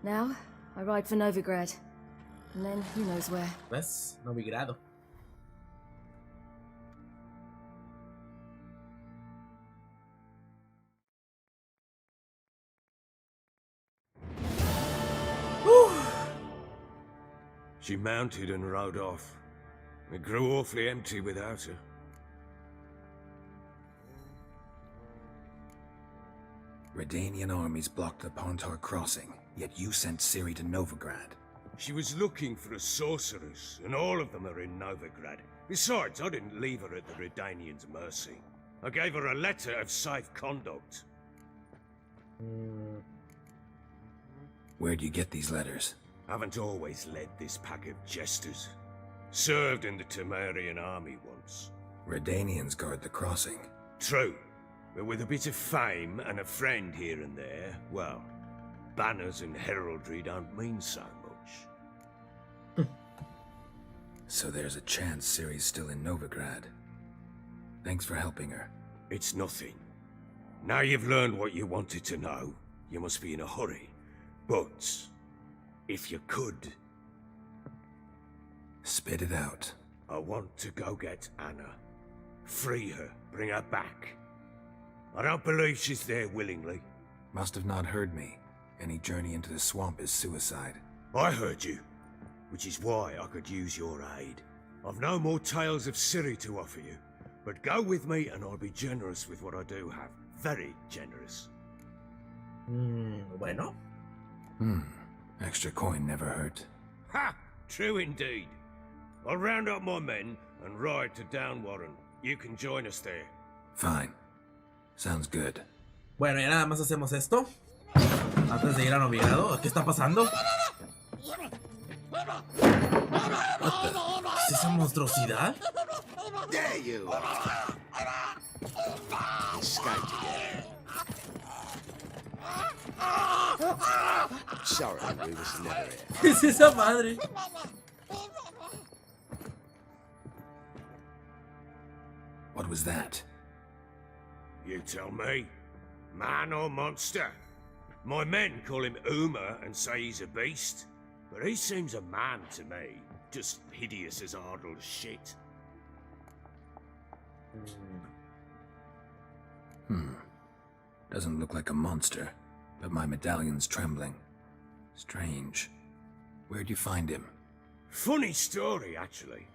Now, I ride for Novigrad. And then, who knows where. ¿Ves? Novigrado. She mounted and rode off. It grew awfully empty without her. Redanian armies blocked the Pontar crossing, yet you sent Ciri to Novigrad. She was looking for a sorceress, and all of them are in Novigrad. Besides, I didn't leave her at the Redanians' mercy. I gave her a letter of safe conduct. Where'd you get these letters? Haven't always led this pack of jesters. Served in the Temerian army once. Redanians guard the crossing. True, but with a bit of fame and a friend here and there, well, banners and heraldry don't mean so much. So there's a chance Ciri's still in Novigrad. Thanks for helping her. It's nothing. Now you've learned what you wanted to know, you must be in a hurry. But if you could... Spit it out. I want to go get Anna. Free her, bring her back. I don't believe she's there willingly. Must have not heard me. Any journey into the swamp is suicide. I heard you, which is why I could use your aid. I've no more tales of Ciri to offer you, but go with me and I'll be generous with what I do have. Very generous. Bueno. Extra coin never hurt. Ha! True indeed. I'll round up my men and ride to Downwarren. You can join us there. Fine. Sounds good. Bueno, ya nada más hacemos esto. Antes de ir a Novigrado. ¿Qué está pasando? ¿Es esa monstruosidad? There you are. Escaped again. Sorry, we was never here. ¿Qué es esa madre? What was that? You tell me. Man or monster? My men call him Uma and say he's a beast, but he seems a man to me. Just hideous as Ardle's shit. Doesn't look like a monster, but my medallion's trembling. Strange. Where'd you find him? Funny story, actually.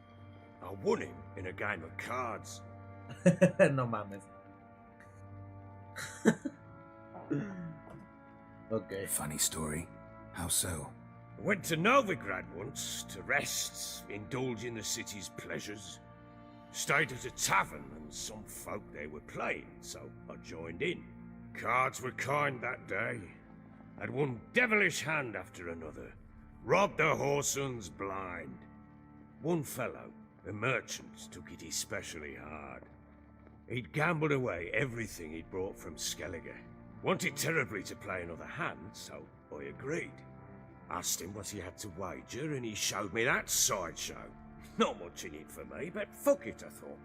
I won him in a game of cards. No mames. Okay. Funny story. How so? Went to Novigrad once to rest, indulge in the city's pleasures. Stayed at a tavern and some folk there were playing, so I joined in. Cards were kind that day. Had one devilish hand after another. Robbed the whoresun's blind. One fellow, The merchant took it especially hard. He'd gambled away everything he'd brought from Skellige. Wanted terribly to play another hand, so I agreed. Asked him what he had to wager, and he showed me that sideshow. Not much in it for me, but fuck it, I thought.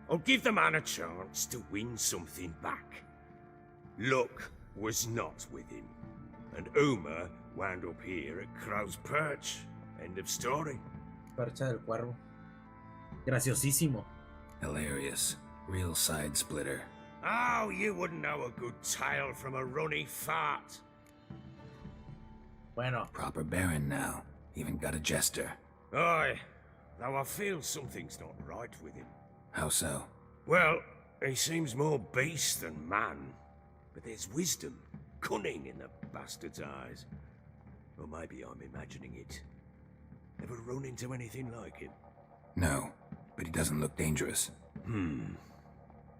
I'll give the man a chance to win something back. Luck was not with him, and Uma wound up here at Crow's Perch. End of story. Percha del Cuervo. Graciosísimo. Hilarious. Real side splitter. Oh, you wouldn't know a good tale from a runny fart. Bueno. Proper Baron now. Even got a jester. Aye, though I feel something's not right with him. How so? Well, he seems more beast than man. But there's wisdom, cunning in the bastard's eyes. Or maybe I'm imagining it. Ever run into anything like him? No, but he doesn't look dangerous.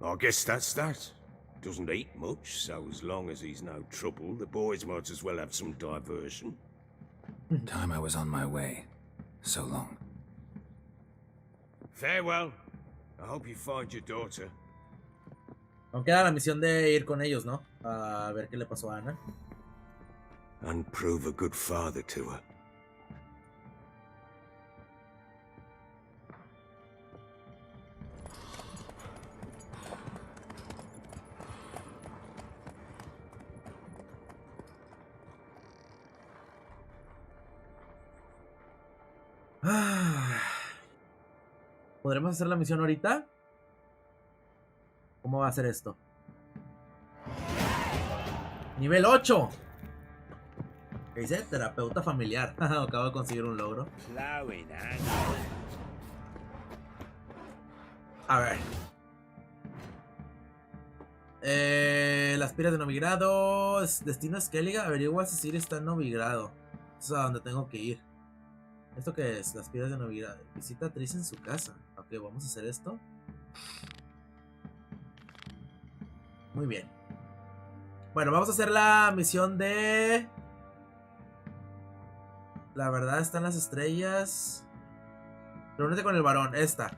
I guess that's that. Doesn't eat much, so as long as he's no trouble, the boys might as well have some diversion. Time I was on my way. So long. Farewell. I hope you find your daughter. Aún queda la misión de ir con ellos, ¿no? A ver qué le pasó a Ana. And prove a good father to her. ¿Podremos hacer la misión ahorita? ¿Cómo va a ser esto? Nivel 8. ¿Qué dice? Terapeuta familiar. Acabo de conseguir un logro. A ver. Las piras de novigrado. Destino Skellige. Averigua si Siri está en novigrado. Eso es a donde tengo que ir. ¿Esto qué es? Las piedras de novigrado. Visita a Tris en su casa. Ok, vamos a hacer esto. Muy bien. Bueno, vamos a hacer la misión de... La verdad están las estrellas. Reúnete con el varón. Esta.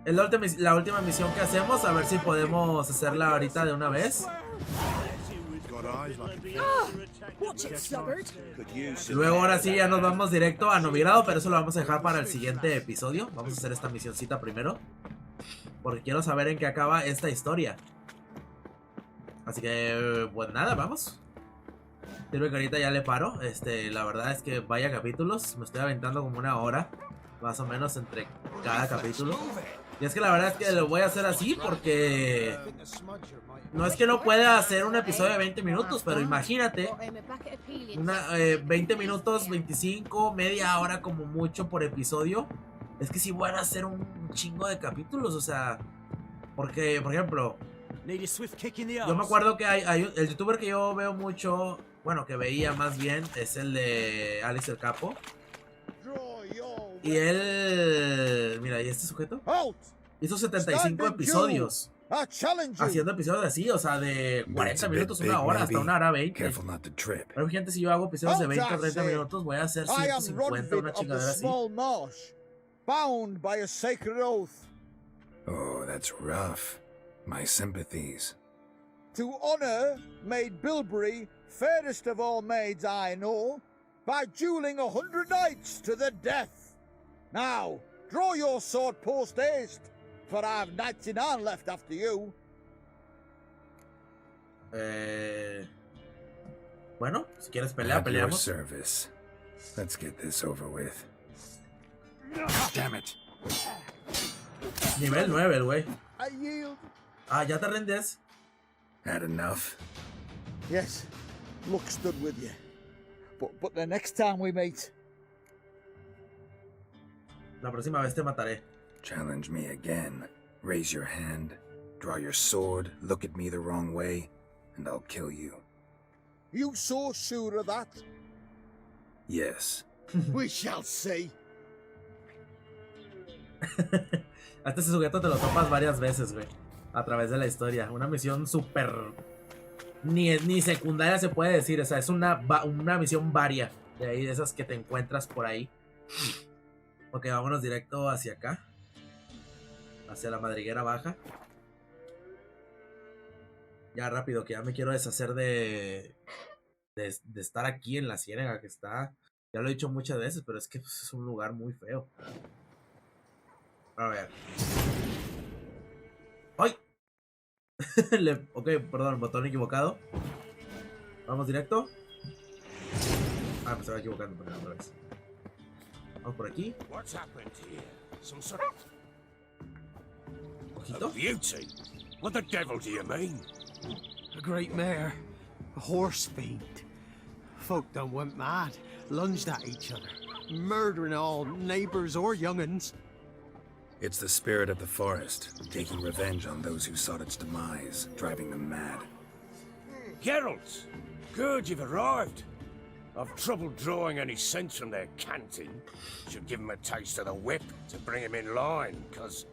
Es la última misión que hacemos. A ver si podemos hacerla ahorita de una vez. Luego ahora sí ya nos vamos directo a novigrado, pero eso lo vamos a dejar para el siguiente episodio. Vamos a hacer esta misioncita primero, porque quiero saber en qué acaba esta historia. Así que pues nada, vamos. Sirve que ahorita ya le paro. La verdad es que vaya capítulos. Me estoy aventando como una hora más o menos entre cada capítulo. Y es que la verdad es que lo voy a hacer así porque no es que no pueda hacer un episodio de 20 minutos, pero imagínate, 20 minutos, 25, media hora como mucho por episodio. Es que si voy a hacer un chingo de capítulos, o sea, porque, por ejemplo, yo me acuerdo que hay el youtuber que yo veo mucho, bueno, que veía más bien, es el de Alex el Capo. Y él, mira, ¿y este sujeto? Hizo 75 episodios. Haciendo episodios así, o sea, de 40 minutos, una hora, hasta una hora 20. Pero fíjate, si yo hago episodios de 20 o 30 minutos, voy a hacer 150, una chingadera así. Oh, that's rough. My sympathies. To honor made Bilberry fairest of all maids I know by dueling 100 knights to the death. Now, draw your sword post haste, for I've 99 left after you. Bueno, si quieres pelear, peleamos. Service. Let's get this over with. Damn it. Nivel 9 el güey. I yield. Ah, ya te rendes. Had enough? Yes, luck stood with you. But the next time we meet... La próxima vez te mataré. Challenge me again. Raise your hand, draw your sword, look at me the wrong way, and I'll kill you. You so sure of that? Yes. We shall see. Hasta ese sujeto te lo topas varias veces, güey. A través de la historia. Una misión súper... Ni secundaria se puede decir. O sea, es una misión varia. De ahí, de esas que te encuentras por ahí. Ok, vámonos directo hacia acá. Hacia la madriguera baja. Ya rápido, que ya me quiero deshacer de estar aquí en la ciénaga que está. Ya lo he dicho muchas veces, pero es que pues, es un lugar muy feo. A ver. ¡Ay! Ok, perdón, botón equivocado. Vamos directo. Ah, me estaba equivocando por otra vez. Vamos por aquí. Ojito. Beauty? What the devil do you mean? A great mare. A horse fiend. Folk done went mad, lunged at each other, murdering all neighbors or young'uns. It's the spirit of the forest, taking revenge on those who sought its demise, driving them mad. Geralt! Good, you've arrived. I've trouble drawing any sense from their canting. Should give him a taste of the whip to bring him in line, cause...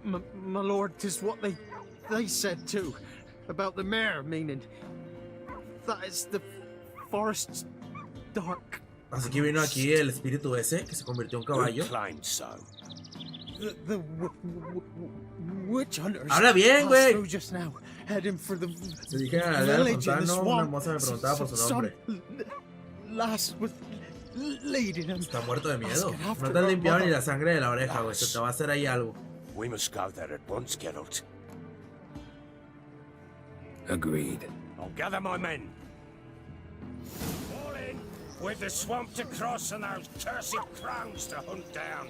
My lord, 'tis what they said too, about the mare, meaning that is the forest's dark. Así que vino aquí el espíritu ese que se convirtió en caballo. The witch hunters. Habla bien, güey. Just now, heading for the Se dije a village in the Fontano, una swamp. moza me preguntaba por su nombre. Last with leading him. Está muerto de miedo. No te has limpiado ni la sangre de la oreja, güey. Se te va a hacer ahí algo. We must go there at once, Geralt. Agreed. I'll gather my men. Fall in, with the swamp to cross and those cursed crows to hunt down.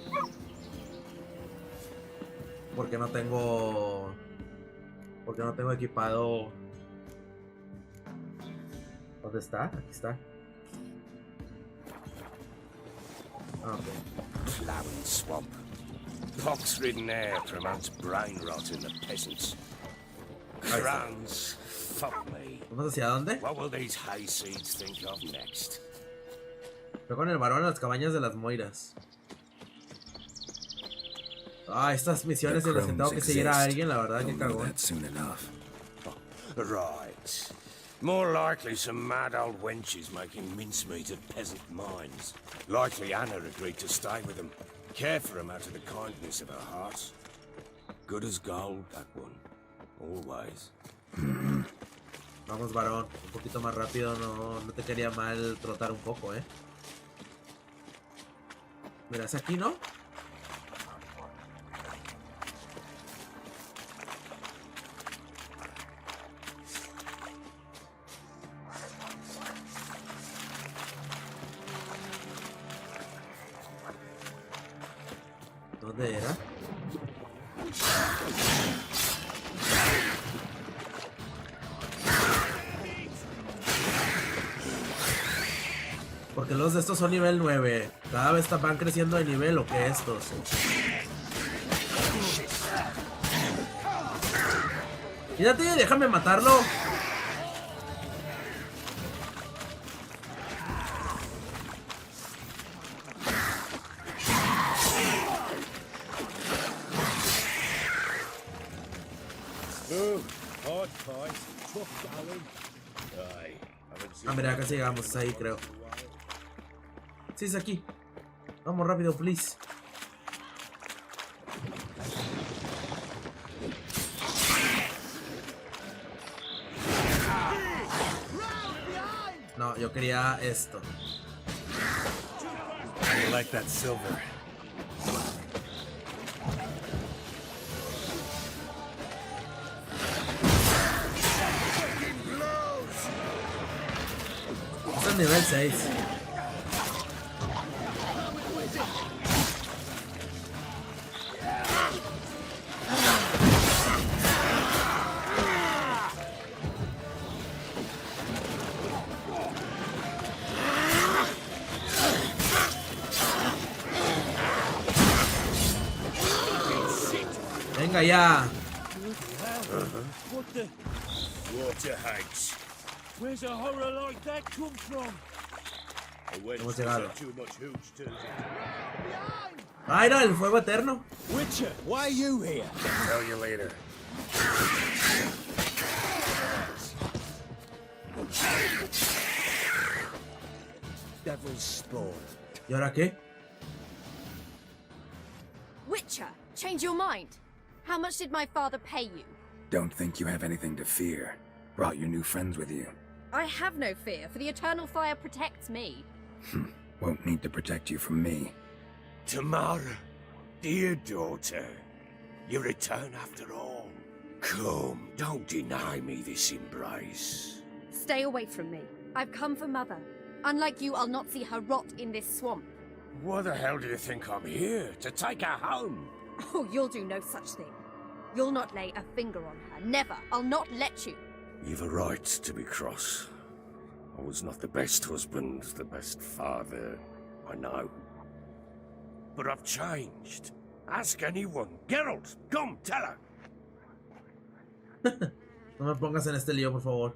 Porque no tengo equipado. ¿Dónde está? Aquí está. Ah, ok. Plowing swamp. Pox-ridden air promotes brain rot in the peasants. Crowns, fuck me. ¿Vamos hacia dónde? What will these hayseeds think of next? Estoy con el varón en las cabañas de las Moiras. Ah, estas misiones en las que tengo que seguir a alguien, la verdad que cagón. Right. More likely some mad old wenches making mincemeat of peasant minds. Likely Anna agreed to stay with them. Care for them out of the kindness of her heart. Good as gold, that one. Always. Vamos, varón. Un poquito más rápido. No te quería mal trotar un poco, Mira, es aquí, ¿no? ¿Dónde era? Porque los de estos son nivel 9. Cada vez van creciendo de nivel o que estos. Quédate, déjame matarlo. Ah, mira, casi llegamos, es ahí creo. Sí, es aquí. Vamos rápido, please. No, yo quería esto. I like that silver. Este es nivel 6. Venga ya. What the? Water hags. Where's a horror like that come from? Hemos llegado. Ah, era el fuego eterno. Witcher, why are you here? Tell you later. Devil's spawn. ¿Y ahora qué? changed your mind? How much did my father pay you? Don't think you have anything to fear. Brought your new friends with you. I have no fear, for the eternal fire protects me. Won't need to protect you from me. Tamara, dear daughter, you return after all. Come, don't deny me this embrace. Stay away from me. I've come for Mother. Unlike you, I'll not see her rot in this swamp. Why the hell do you think I'm here? To take her home? Oh, you'll do no such thing. You'll not lay a finger on her. Never. I'll not let you. You've a right to be cross. I was not the best husband, the best father, I know. But I've changed. Ask anyone. Geralt, come, tell her. No me pongas en este lío, por favor.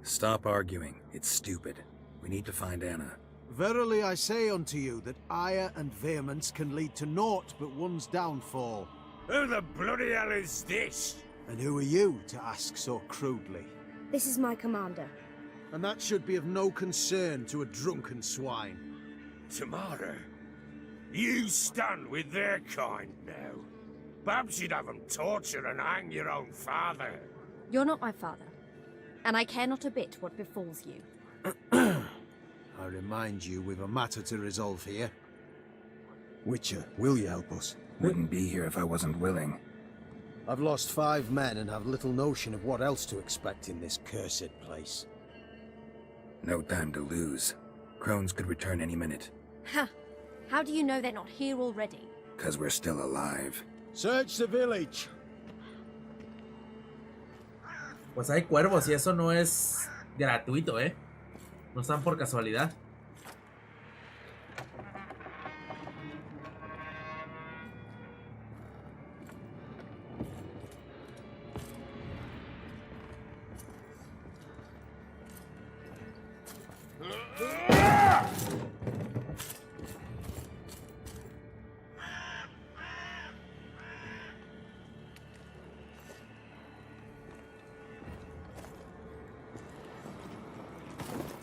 Stop arguing. It's stupid. We need to find Anna. Verily I say unto you that ire and vehemence can lead to naught but one's downfall. Who the bloody hell is this? And who are you to ask so crudely? This is my commander. And that should be of no concern to a drunken swine. Tamara, you stand with their kind now. Perhaps you'd have them torture and hang your own father. You're not my father, and I care not a bit what befalls you. I remind you we've a matter to resolve here. Witcher, will you help us? Wouldn't be here if I wasn't willing. I've lost 5 men and have little notion of what else to expect in this cursed place. No time to lose. Crones could return any minute. Ha! How do you know they're not here already? 'Cause we're still alive. Search the village. Pues hay cuervos y eso no es gratuito, ¿eh? No están por casualidad.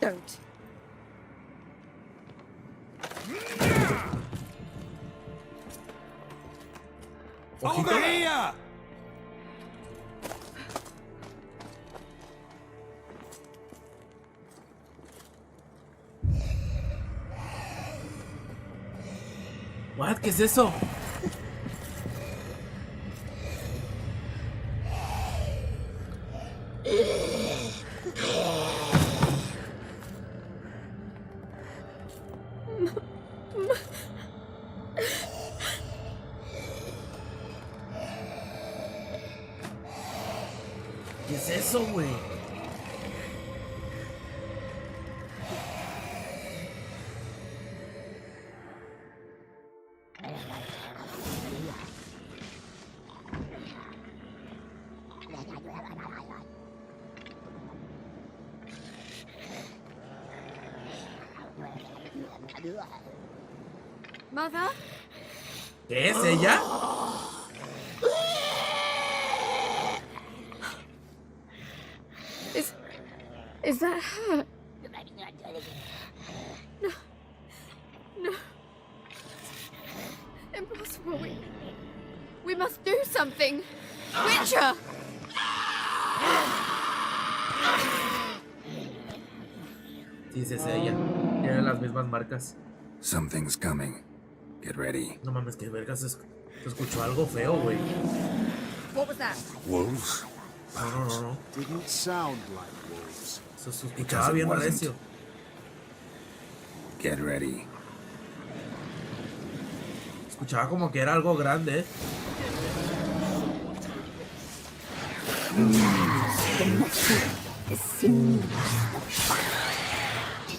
Don't. Over here! What? ¿Qué es eso? ¿Qué es eso, güey? Mother? ¿Qué es ella? Is that her? No. No. Impossible. We must do something. Witcher! Sí, es ella. Tiene las mismas marcas. Something's coming. Get ready. No mames, que vergas, se escuchó algo feo, güey. What was that? Wolves? No. Didn't sound like wolves. Se escuchaba bien recio. Get ready. Escuchaba como que era algo grande, ¿eh?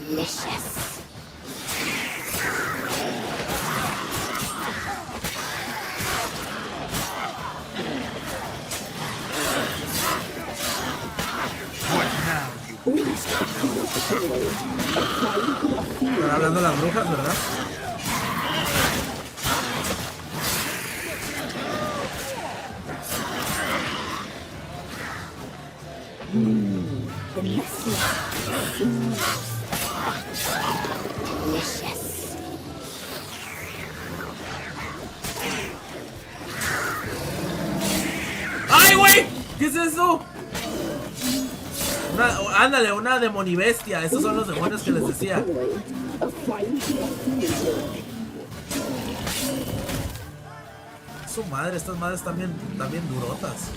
Delicious. Están hablando las brujas, ¿verdad? Delicious. güey! ¿Qué es eso? Ándale, una demonibestia. Esos son los demonios que les decía. Su madre, estas madres están bien durotas.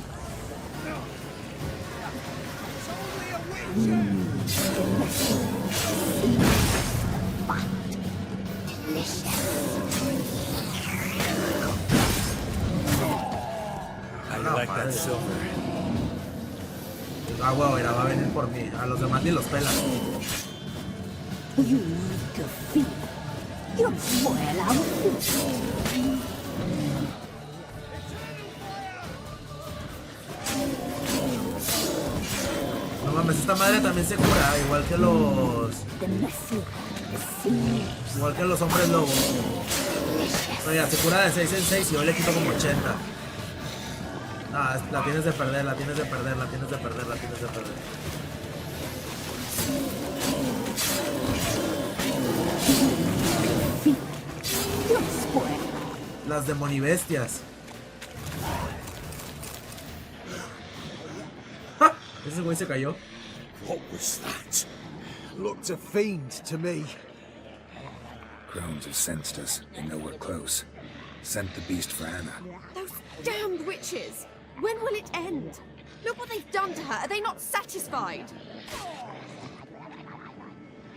Ah, huevo, mira, va a venir por mí. A los demás ni los pelan. No mames, esta madre también se cura, igual que los... Igual que los hombres lobos. Oiga, se cura de 6 en 6 y yo le quito como 80. Ah, la tienes de perder, la tienes de perder, la tienes de perder, la tienes de perder. Las demonibestias. ¡Ja! Ese güey se cayó. What was that? Looked a fiend to me. Crones have sensed us. They know we're close. Sent the beast for Anna. Those damned witches! When will it end? Look what they've done to her. Are they not satisfied?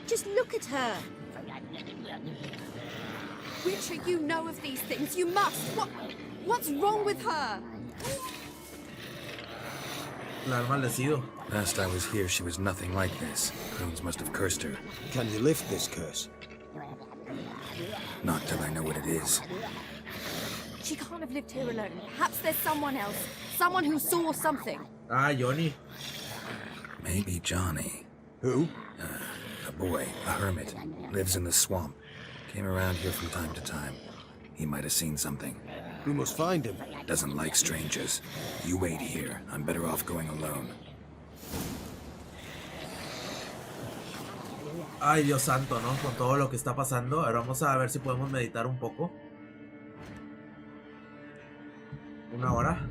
Just look at her. Witcher, you know of these things. You must. What's wrong with her? La han maldecido. Last I was here, she was nothing like this. Crones must have cursed her. Can you lift this curse? Not till I know what it is. She can't have lived here alone. Perhaps there's someone else. Someone who saw something. Ah, Johnny. Maybe Johnny. Who? A boy, a hermit. Lives in the swamp. Came around here from time to time. He might have seen something. We must find him. Doesn't like strangers. You wait here. I'm better off going alone. Ay, Dios santo, ¿no? Con todo lo que está pasando. Ahora vamos a ver si podemos meditar un poco. Una hora.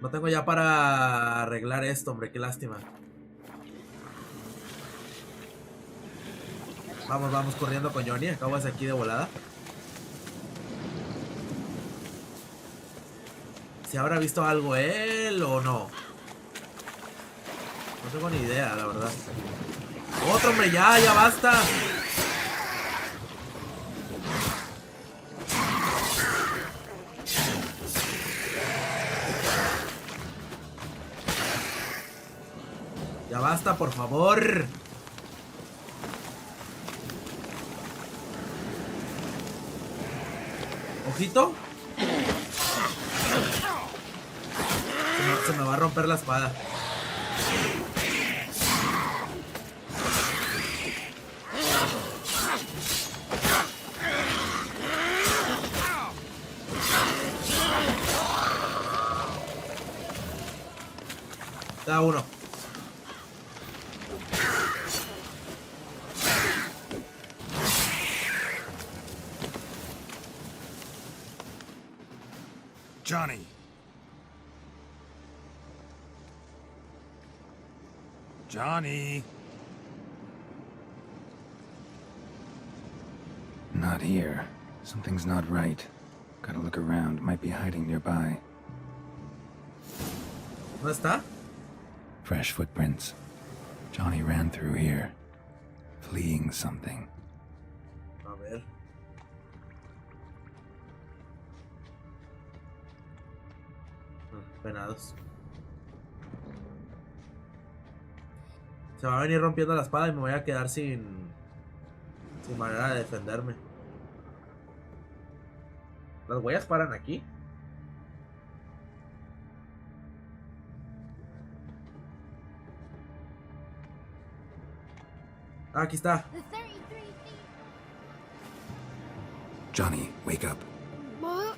No tengo ya para arreglar esto, hombre. Qué lástima. Vamos corriendo con Johnny. Acabas aquí de volada. Si habrá visto algo él o no. No tengo ni idea, la verdad. ¡Otro, hombre! ¡Ya basta! ¡Ya basta, por favor! ¿Ojito? Se me va a romper la espada. Da uno. Johnny! Johnny! Not here. Something's not right. Gotta look around. Might be hiding nearby. ¿Dónde está? Fresh footprints. Johnny ran through here. Fleeing something. A ver. Penados. Se va a venir rompiendo la espada y me voy a quedar sin manera de defenderme. ¿Las huellas paran aquí? Ah, aquí está. Johnny, wake up. What?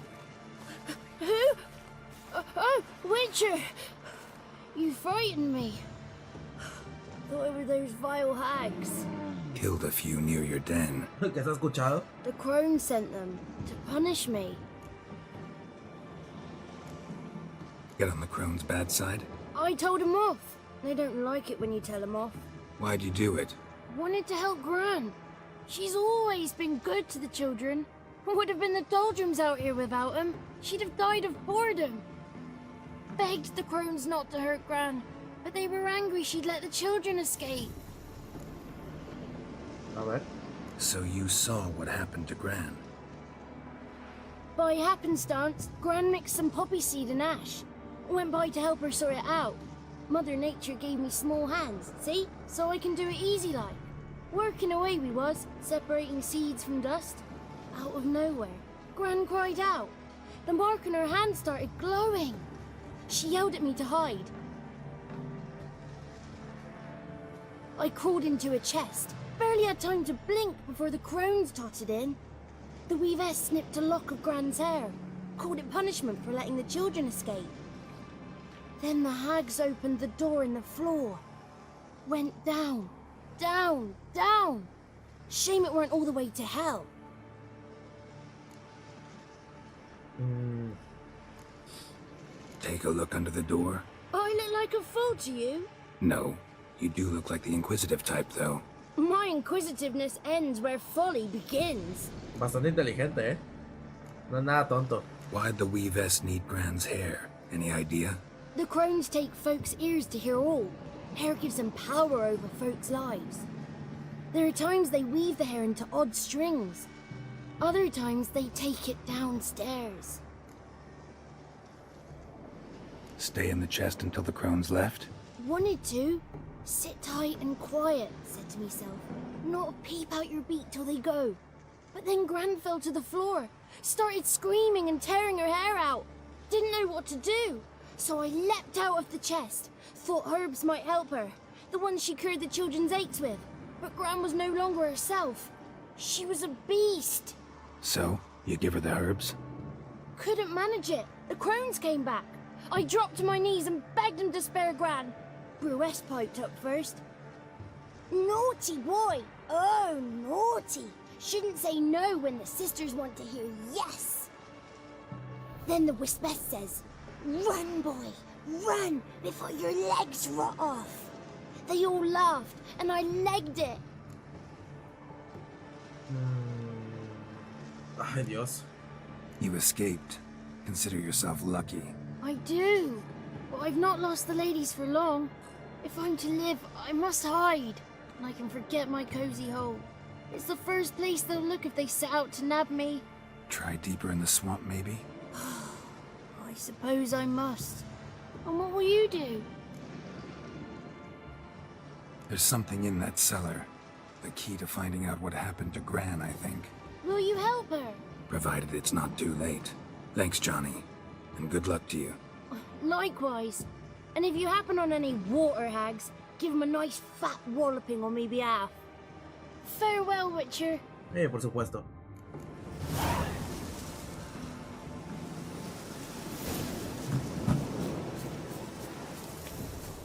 Who? Oh, Witcher! You frightened me. Thought it were those vile hags. Killed a few near your den. ¿Qué has escuchado? The crone sent them to punish me. Get on the crone's bad side? I told him off. They don't like it when you tell them off. Why'd you do it? Wanted to help Gran. She's always been good to the children. Would have been the doldrums out here without him. She'd have died of boredom. Begged the crones not to hurt Gran, but they were angry she'd let the children escape. A ver. So you saw what happened to Gran? By happenstance, Gran mixed some poppy seed and ash. Went by to help her sort it out. Mother Nature gave me small hands, see? So I can do it easy like. Working away we was, separating seeds from dust. Out of nowhere, Gran cried out. The mark on her hand started glowing. She yelled at me to hide. I crawled into a chest. Barely had time to blink before the crones totted in. The weavess snipped a lock of Gran's hair. Called it punishment for letting the children escape. Then the hags opened the door in the floor. Went down, down, down. Shame it weren't all the way to hell. Take a look under the door? I look like a fool to you? No. You do look like the inquisitive type, though. My inquisitiveness ends where folly begins. Bastante inteligente, ¿eh? No es nada tonto. Why'd the weavess need Gran's hair? Any idea? The crones take folks' ears to hear all. Hair gives them power over folks' lives. There are times they weave the hair into odd strings. Other times they take it downstairs. Stay in the chest until the crones left? Wanted to. Sit tight and quiet, said to myself. Not a peep out your beak till they go. But then Gran fell to the floor. Started screaming and tearing her hair out. Didn't know what to do. So I leapt out of the chest. Thought herbs might help her. The ones she cured the children's aches with. But Gran was no longer herself. She was a beast. So, you give her the herbs? Couldn't manage it. The crones came back. I dropped to my knees and begged them to spare Gran. Bruess piped up first. Naughty boy. Oh, naughty. Shouldn't say no when the sisters want to hear yes. Then the wispess says, run, boy, run before your legs rot off. They all laughed and I legged it. Ay, Dios. You escaped. Consider yourself lucky. I do. But I've not lost the ladies for long. If I'm to live, I must hide. And I can forget my cozy hole. It's the first place they'll look if they set out to nab me. Try deeper in the swamp, maybe? I suppose I must. And what will you do? There's something in that cellar. The key to finding out what happened to Gran, I think. Will you help her? Provided it's not too late. Thanks, Johnny. And good luck to you. Likewise. And if you happen on any water hags, give them a nice fat walloping on me behalf. Farewell, Witcher. Por supuesto.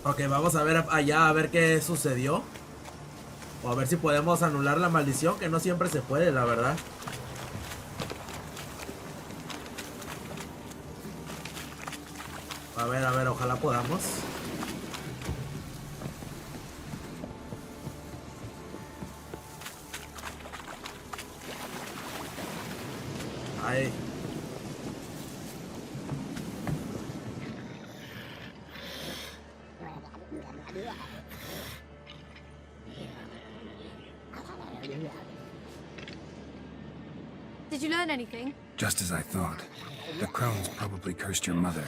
Ok, vamos a ver allá a ver qué sucedió. O a ver si podemos anular la maldición, que no siempre se puede, la verdad. A ver, ojalá podamos. Ahí. Did you learn anything? Just as I thought. The crones probably cursed your mother.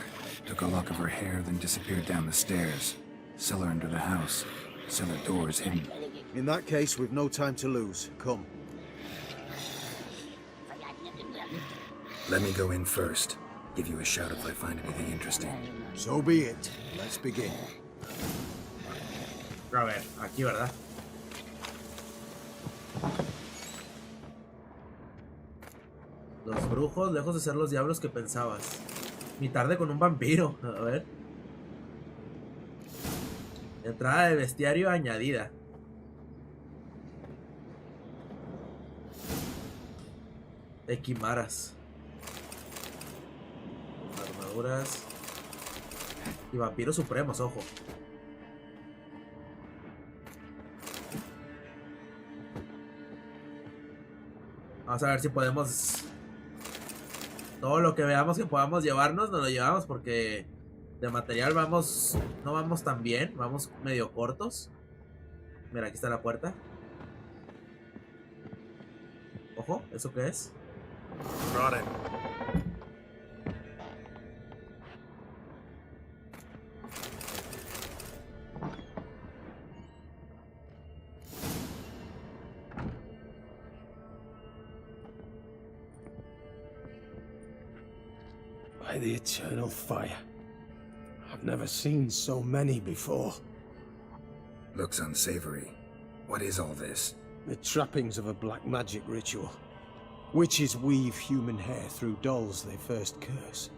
Took a lock of her hair, then disappeared down the stairs. Cellar under the house. Cellar doors hidden. In that case, we've no time to lose. Come. Let me go in first. Give you a shout if I find anything interesting. So be it. Let's begin. A ver, aquí, ¿verdad? Los brujos, lejos de ser los diablos que pensabas. Mi tarde con un vampiro. A ver. Entrada de bestiario añadida. Equimaras. Armaduras. Y vampiros supremos, ojo. Vamos a ver si podemos... Todo lo que veamos que podamos llevarnos, nos lo llevamos porque de material vamos... No vamos tan bien, vamos medio cortos. Mira, aquí está la puerta. Ojo, ¿eso qué es? Barón. By the eternal fire. I've never seen so many before. Looks unsavory. What is all this? The trappings of a black magic ritual. Witches weave human hair through dolls they first curse.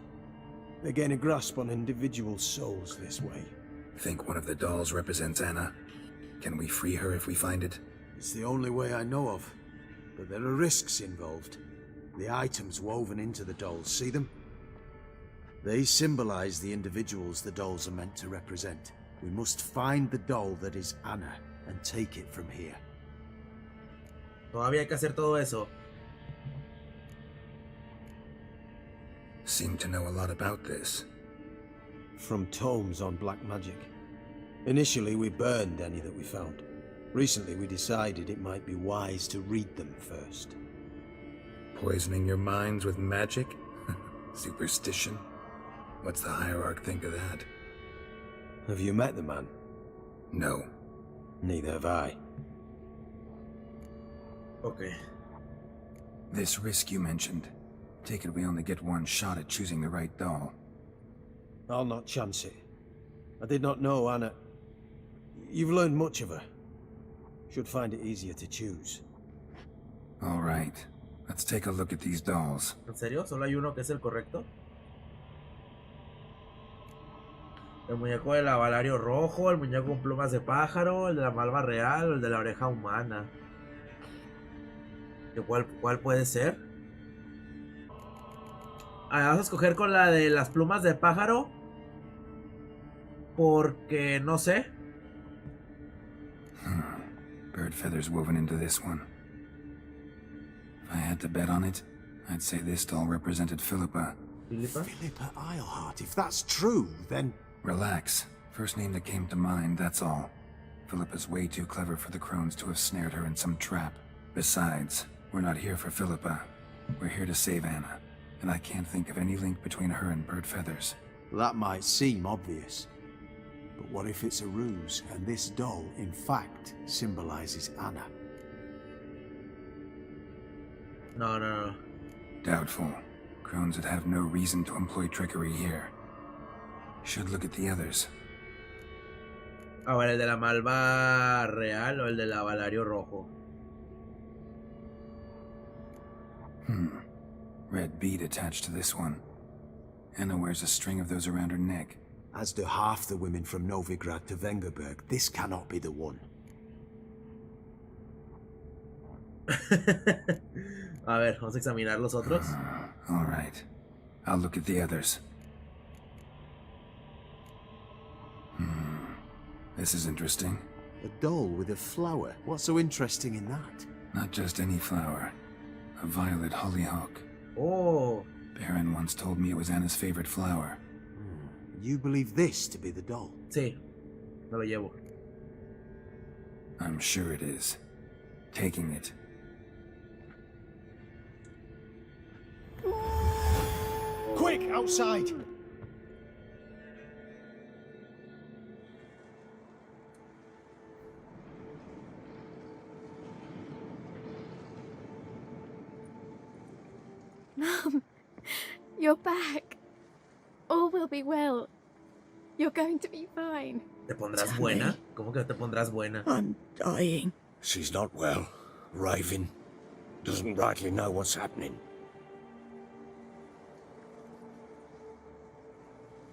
They gain a grasp on individual souls this way. Think one of the dolls represents Anna? Can we free her if we find it? It's the only way I know of. But there are risks involved. The items woven into the dolls, see them? They symbolize the individuals the dolls are meant to represent. We must find the doll that is Anna and take it from here. Todavía hay que hacer todo eso. Seem to know a lot about this. From tomes on black magic. Initially, we burned any that we found. Recently, we decided it might be wise to read them first. Poisoning your minds with magic? Superstition? What's the hierarch think of that? Have you met the man? No. Neither have I. Okay. This risk you mentioned. Take it we only get one shot at choosing the right doll. I'll not chance it. I did not know Anna. You've learned much of her. Should find it easier to choose. All right. Let's take a look at these dolls. ¿En serio? ¿Solo hay uno que es el correcto? El muñeco del avalario rojo, el muñeco con plumas de pájaro, el de la malva real, o el de la oreja humana. ¿Cuál puede ser? Vamos a escoger con la de las plumas de pájaro. Porque no sé. Bird feathers woven into this one. If I had to bet on it, I'd say this doll represented Philippa. Philippa Eilhart. If that's true, then... Relax. First name that came to mind, that's all. Philippa's way too clever for the crones to have snared her in some trap. Besides, we're not here for Philippa. We're here to save Anna. And I can't think of any link between her and bird feathers. That might seem obvious. But what if it's a ruse, and this doll, in fact, symbolizes Anna? No. Doubtful. Crones would have no reason to employ trickery here. Should look at the others. A ver, el de la malva real o el del avalario rojo. Red bead attached to this one. Anna wears a string of those around her neck. As do half the women from Novigrad to Vengerberg. This cannot be the one. A ver, vamos a examinar los otros. All right. I'll look at the others. This is interesting. A doll with a flower. What's so interesting in that? Not just any flower. A violet hollyhock. Oh. Baron once told me it was Anna's favorite flower. You believe this to be the doll? Sí. Me lo llevo. I'm sure it is. Taking it. Quick, outside! Mum, you're back. All will be well. You're going to be fine. ¿Te pondrás buena? ¿Cómo que te pondrás buena? I'm dying. She's not well. Raving. Doesn't rightly know what's happening.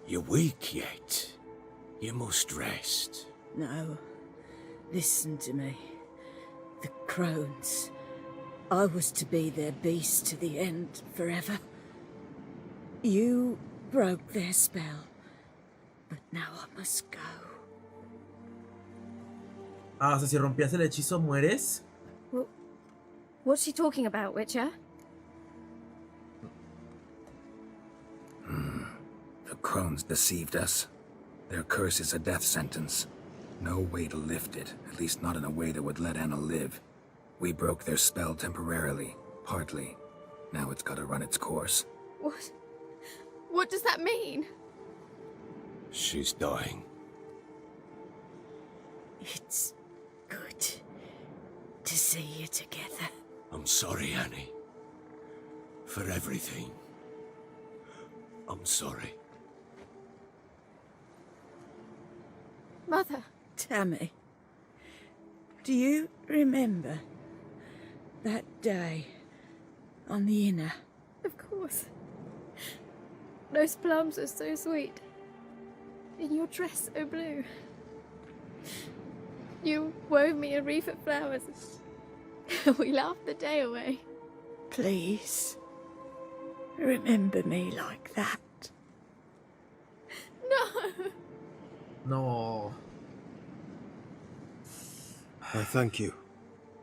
You're weak yet. You must rest. No. Listen to me. The crones. I was to be their beast to the end, forever. You broke their spell. But now I must go. Ah, o sea, si rompías el hechizo, mueres. Well, what's she talking about, Witcher? The crones deceived us. Their curse is a death sentence. No way to lift it, at least not in a way that would let Anna live. We broke their spell temporarily, partly. Now it's gotta run its course. What? What does that mean? She's dying. It's good to see you together. I'm sorry, Annie. For everything. I'm sorry. Mother. Tammy, do you remember that day on the inner? Of course. Those plums are so sweet. And your dress so blue. You wove me a wreath of flowers. We laughed the day away. Please, remember me like that. No! No. I thank you.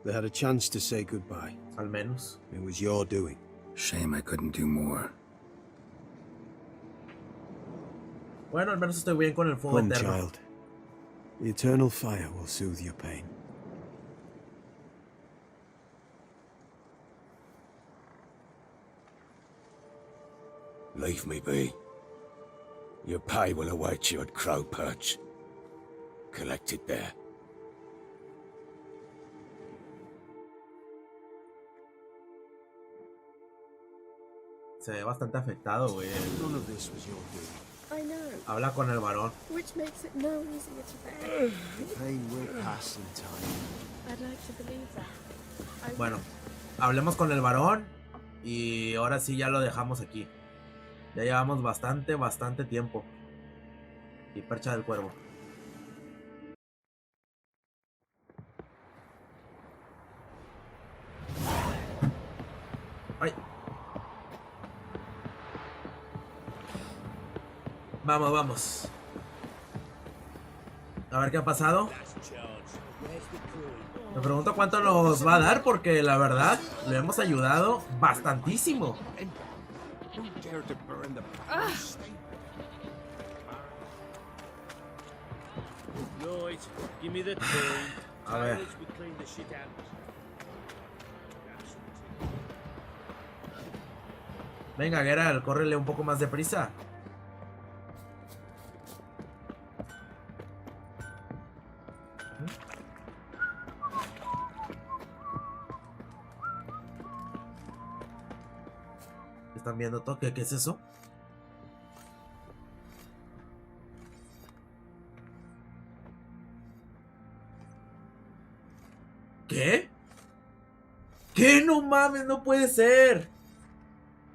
They had a chance to say goodbye. Al menos. It was your doing. Shame I couldn't do more. Bueno, al menos estoy bien con el fuego Come, eterno. child. The eternal fire will soothe your pain. Leave me be. Your pay will await you at Crow Perch. Collect it there. Se ve bastante afectado, güey. None of this was your doing. I know. Habla con el varón. Which makes it no easier to bear. The pain will pass in time. I'd like to believe that. Bueno, hablemos con el varón. Y ahora sí ya lo dejamos aquí. Ya llevamos bastante tiempo. Y percha del cuervo. Ay. Vamos. A ver qué ha pasado. Me pregunto cuánto nos va a dar porque la verdad le hemos ayudado bastantísimo. A ver. Venga, Geralt, córrele un poco más deprisa. ¿Están viendo toque? ¿Qué es eso? ¿Qué? ¿Qué? No mames, no puede ser.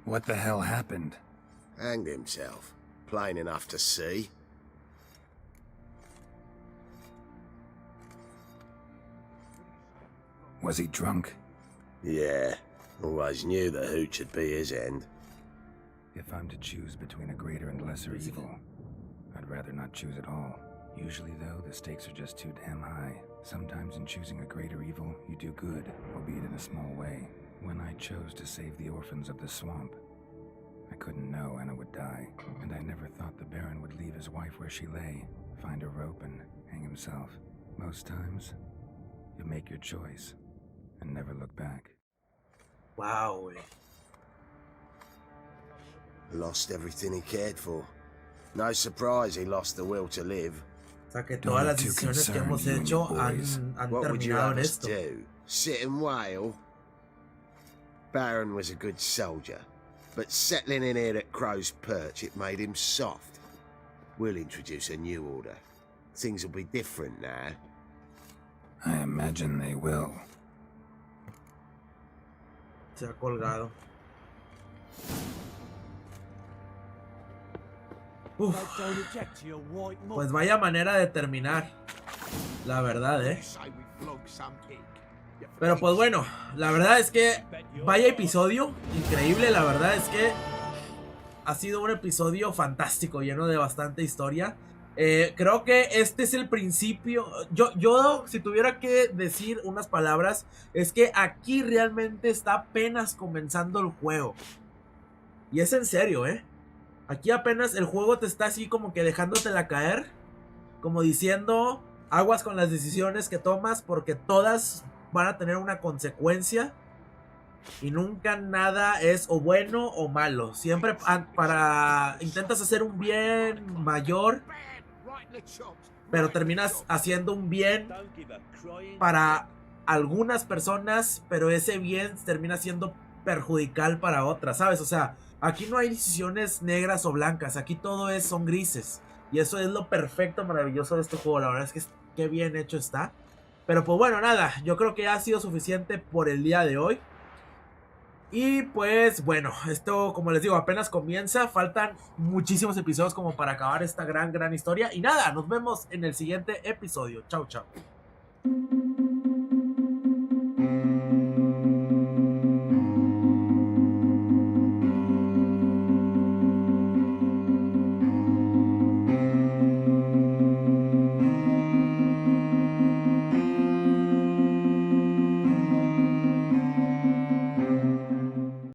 What the hell happened? Hanged himself. Plain enough to see. Was he drunk? Yeah. Always knew the hooch would be his end. If I'm to choose between a greater and lesser evil, I'd rather not choose at all. Usually, though, the stakes are just too damn high. Sometimes in choosing a greater evil, you do good, albeit in a small way. When I chose to save the orphans of the swamp, I couldn't know Anna would die, and I never thought the Baron would leave his wife where she lay, find a rope and hang himself. Most times, you make your choice and never look back. Wow, güey. Lost everything he cared for. No surprise he lost the will to live. O sea que todas las decisiones que hemos hecho han What would you terminado have en us esto. do? Sit and wail? Baron was a good soldier, but settling in here at Crow's Perch, it made him soft. We'll introduce a new order. Things will be different now. I imagine they will. Se ha colgado. Uf. Pues vaya manera de terminar. La verdad, Pero pues bueno, la verdad es que vaya episodio increíble. La verdad es que ha sido un episodio fantástico, lleno de bastante historia. Creo que este es el principio. Yo, si tuviera que decir unas palabras, es que aquí realmente está apenas comenzando el juego. Y es en serio, Aquí apenas el juego te está así como que dejándotela caer. Como diciendo, aguas con las decisiones que tomas, porque todas van a tener una consecuencia. Y nunca nada es o bueno o malo. Siempre intentas hacer un bien mayor, pero terminas haciendo un bien para algunas personas, pero ese bien termina siendo perjudicial para otras, ¿sabes? O sea, aquí no hay decisiones negras o blancas, aquí todo son grises. Y eso es lo perfecto, maravilloso de este juego. La verdad es que qué bien hecho está. Pero pues bueno, nada, yo creo que ya ha sido suficiente por el día de hoy. Y pues bueno, esto como les digo apenas comienza, faltan muchísimos episodios como para acabar esta gran historia. Y nada, nos vemos en el siguiente episodio. Chau, chau.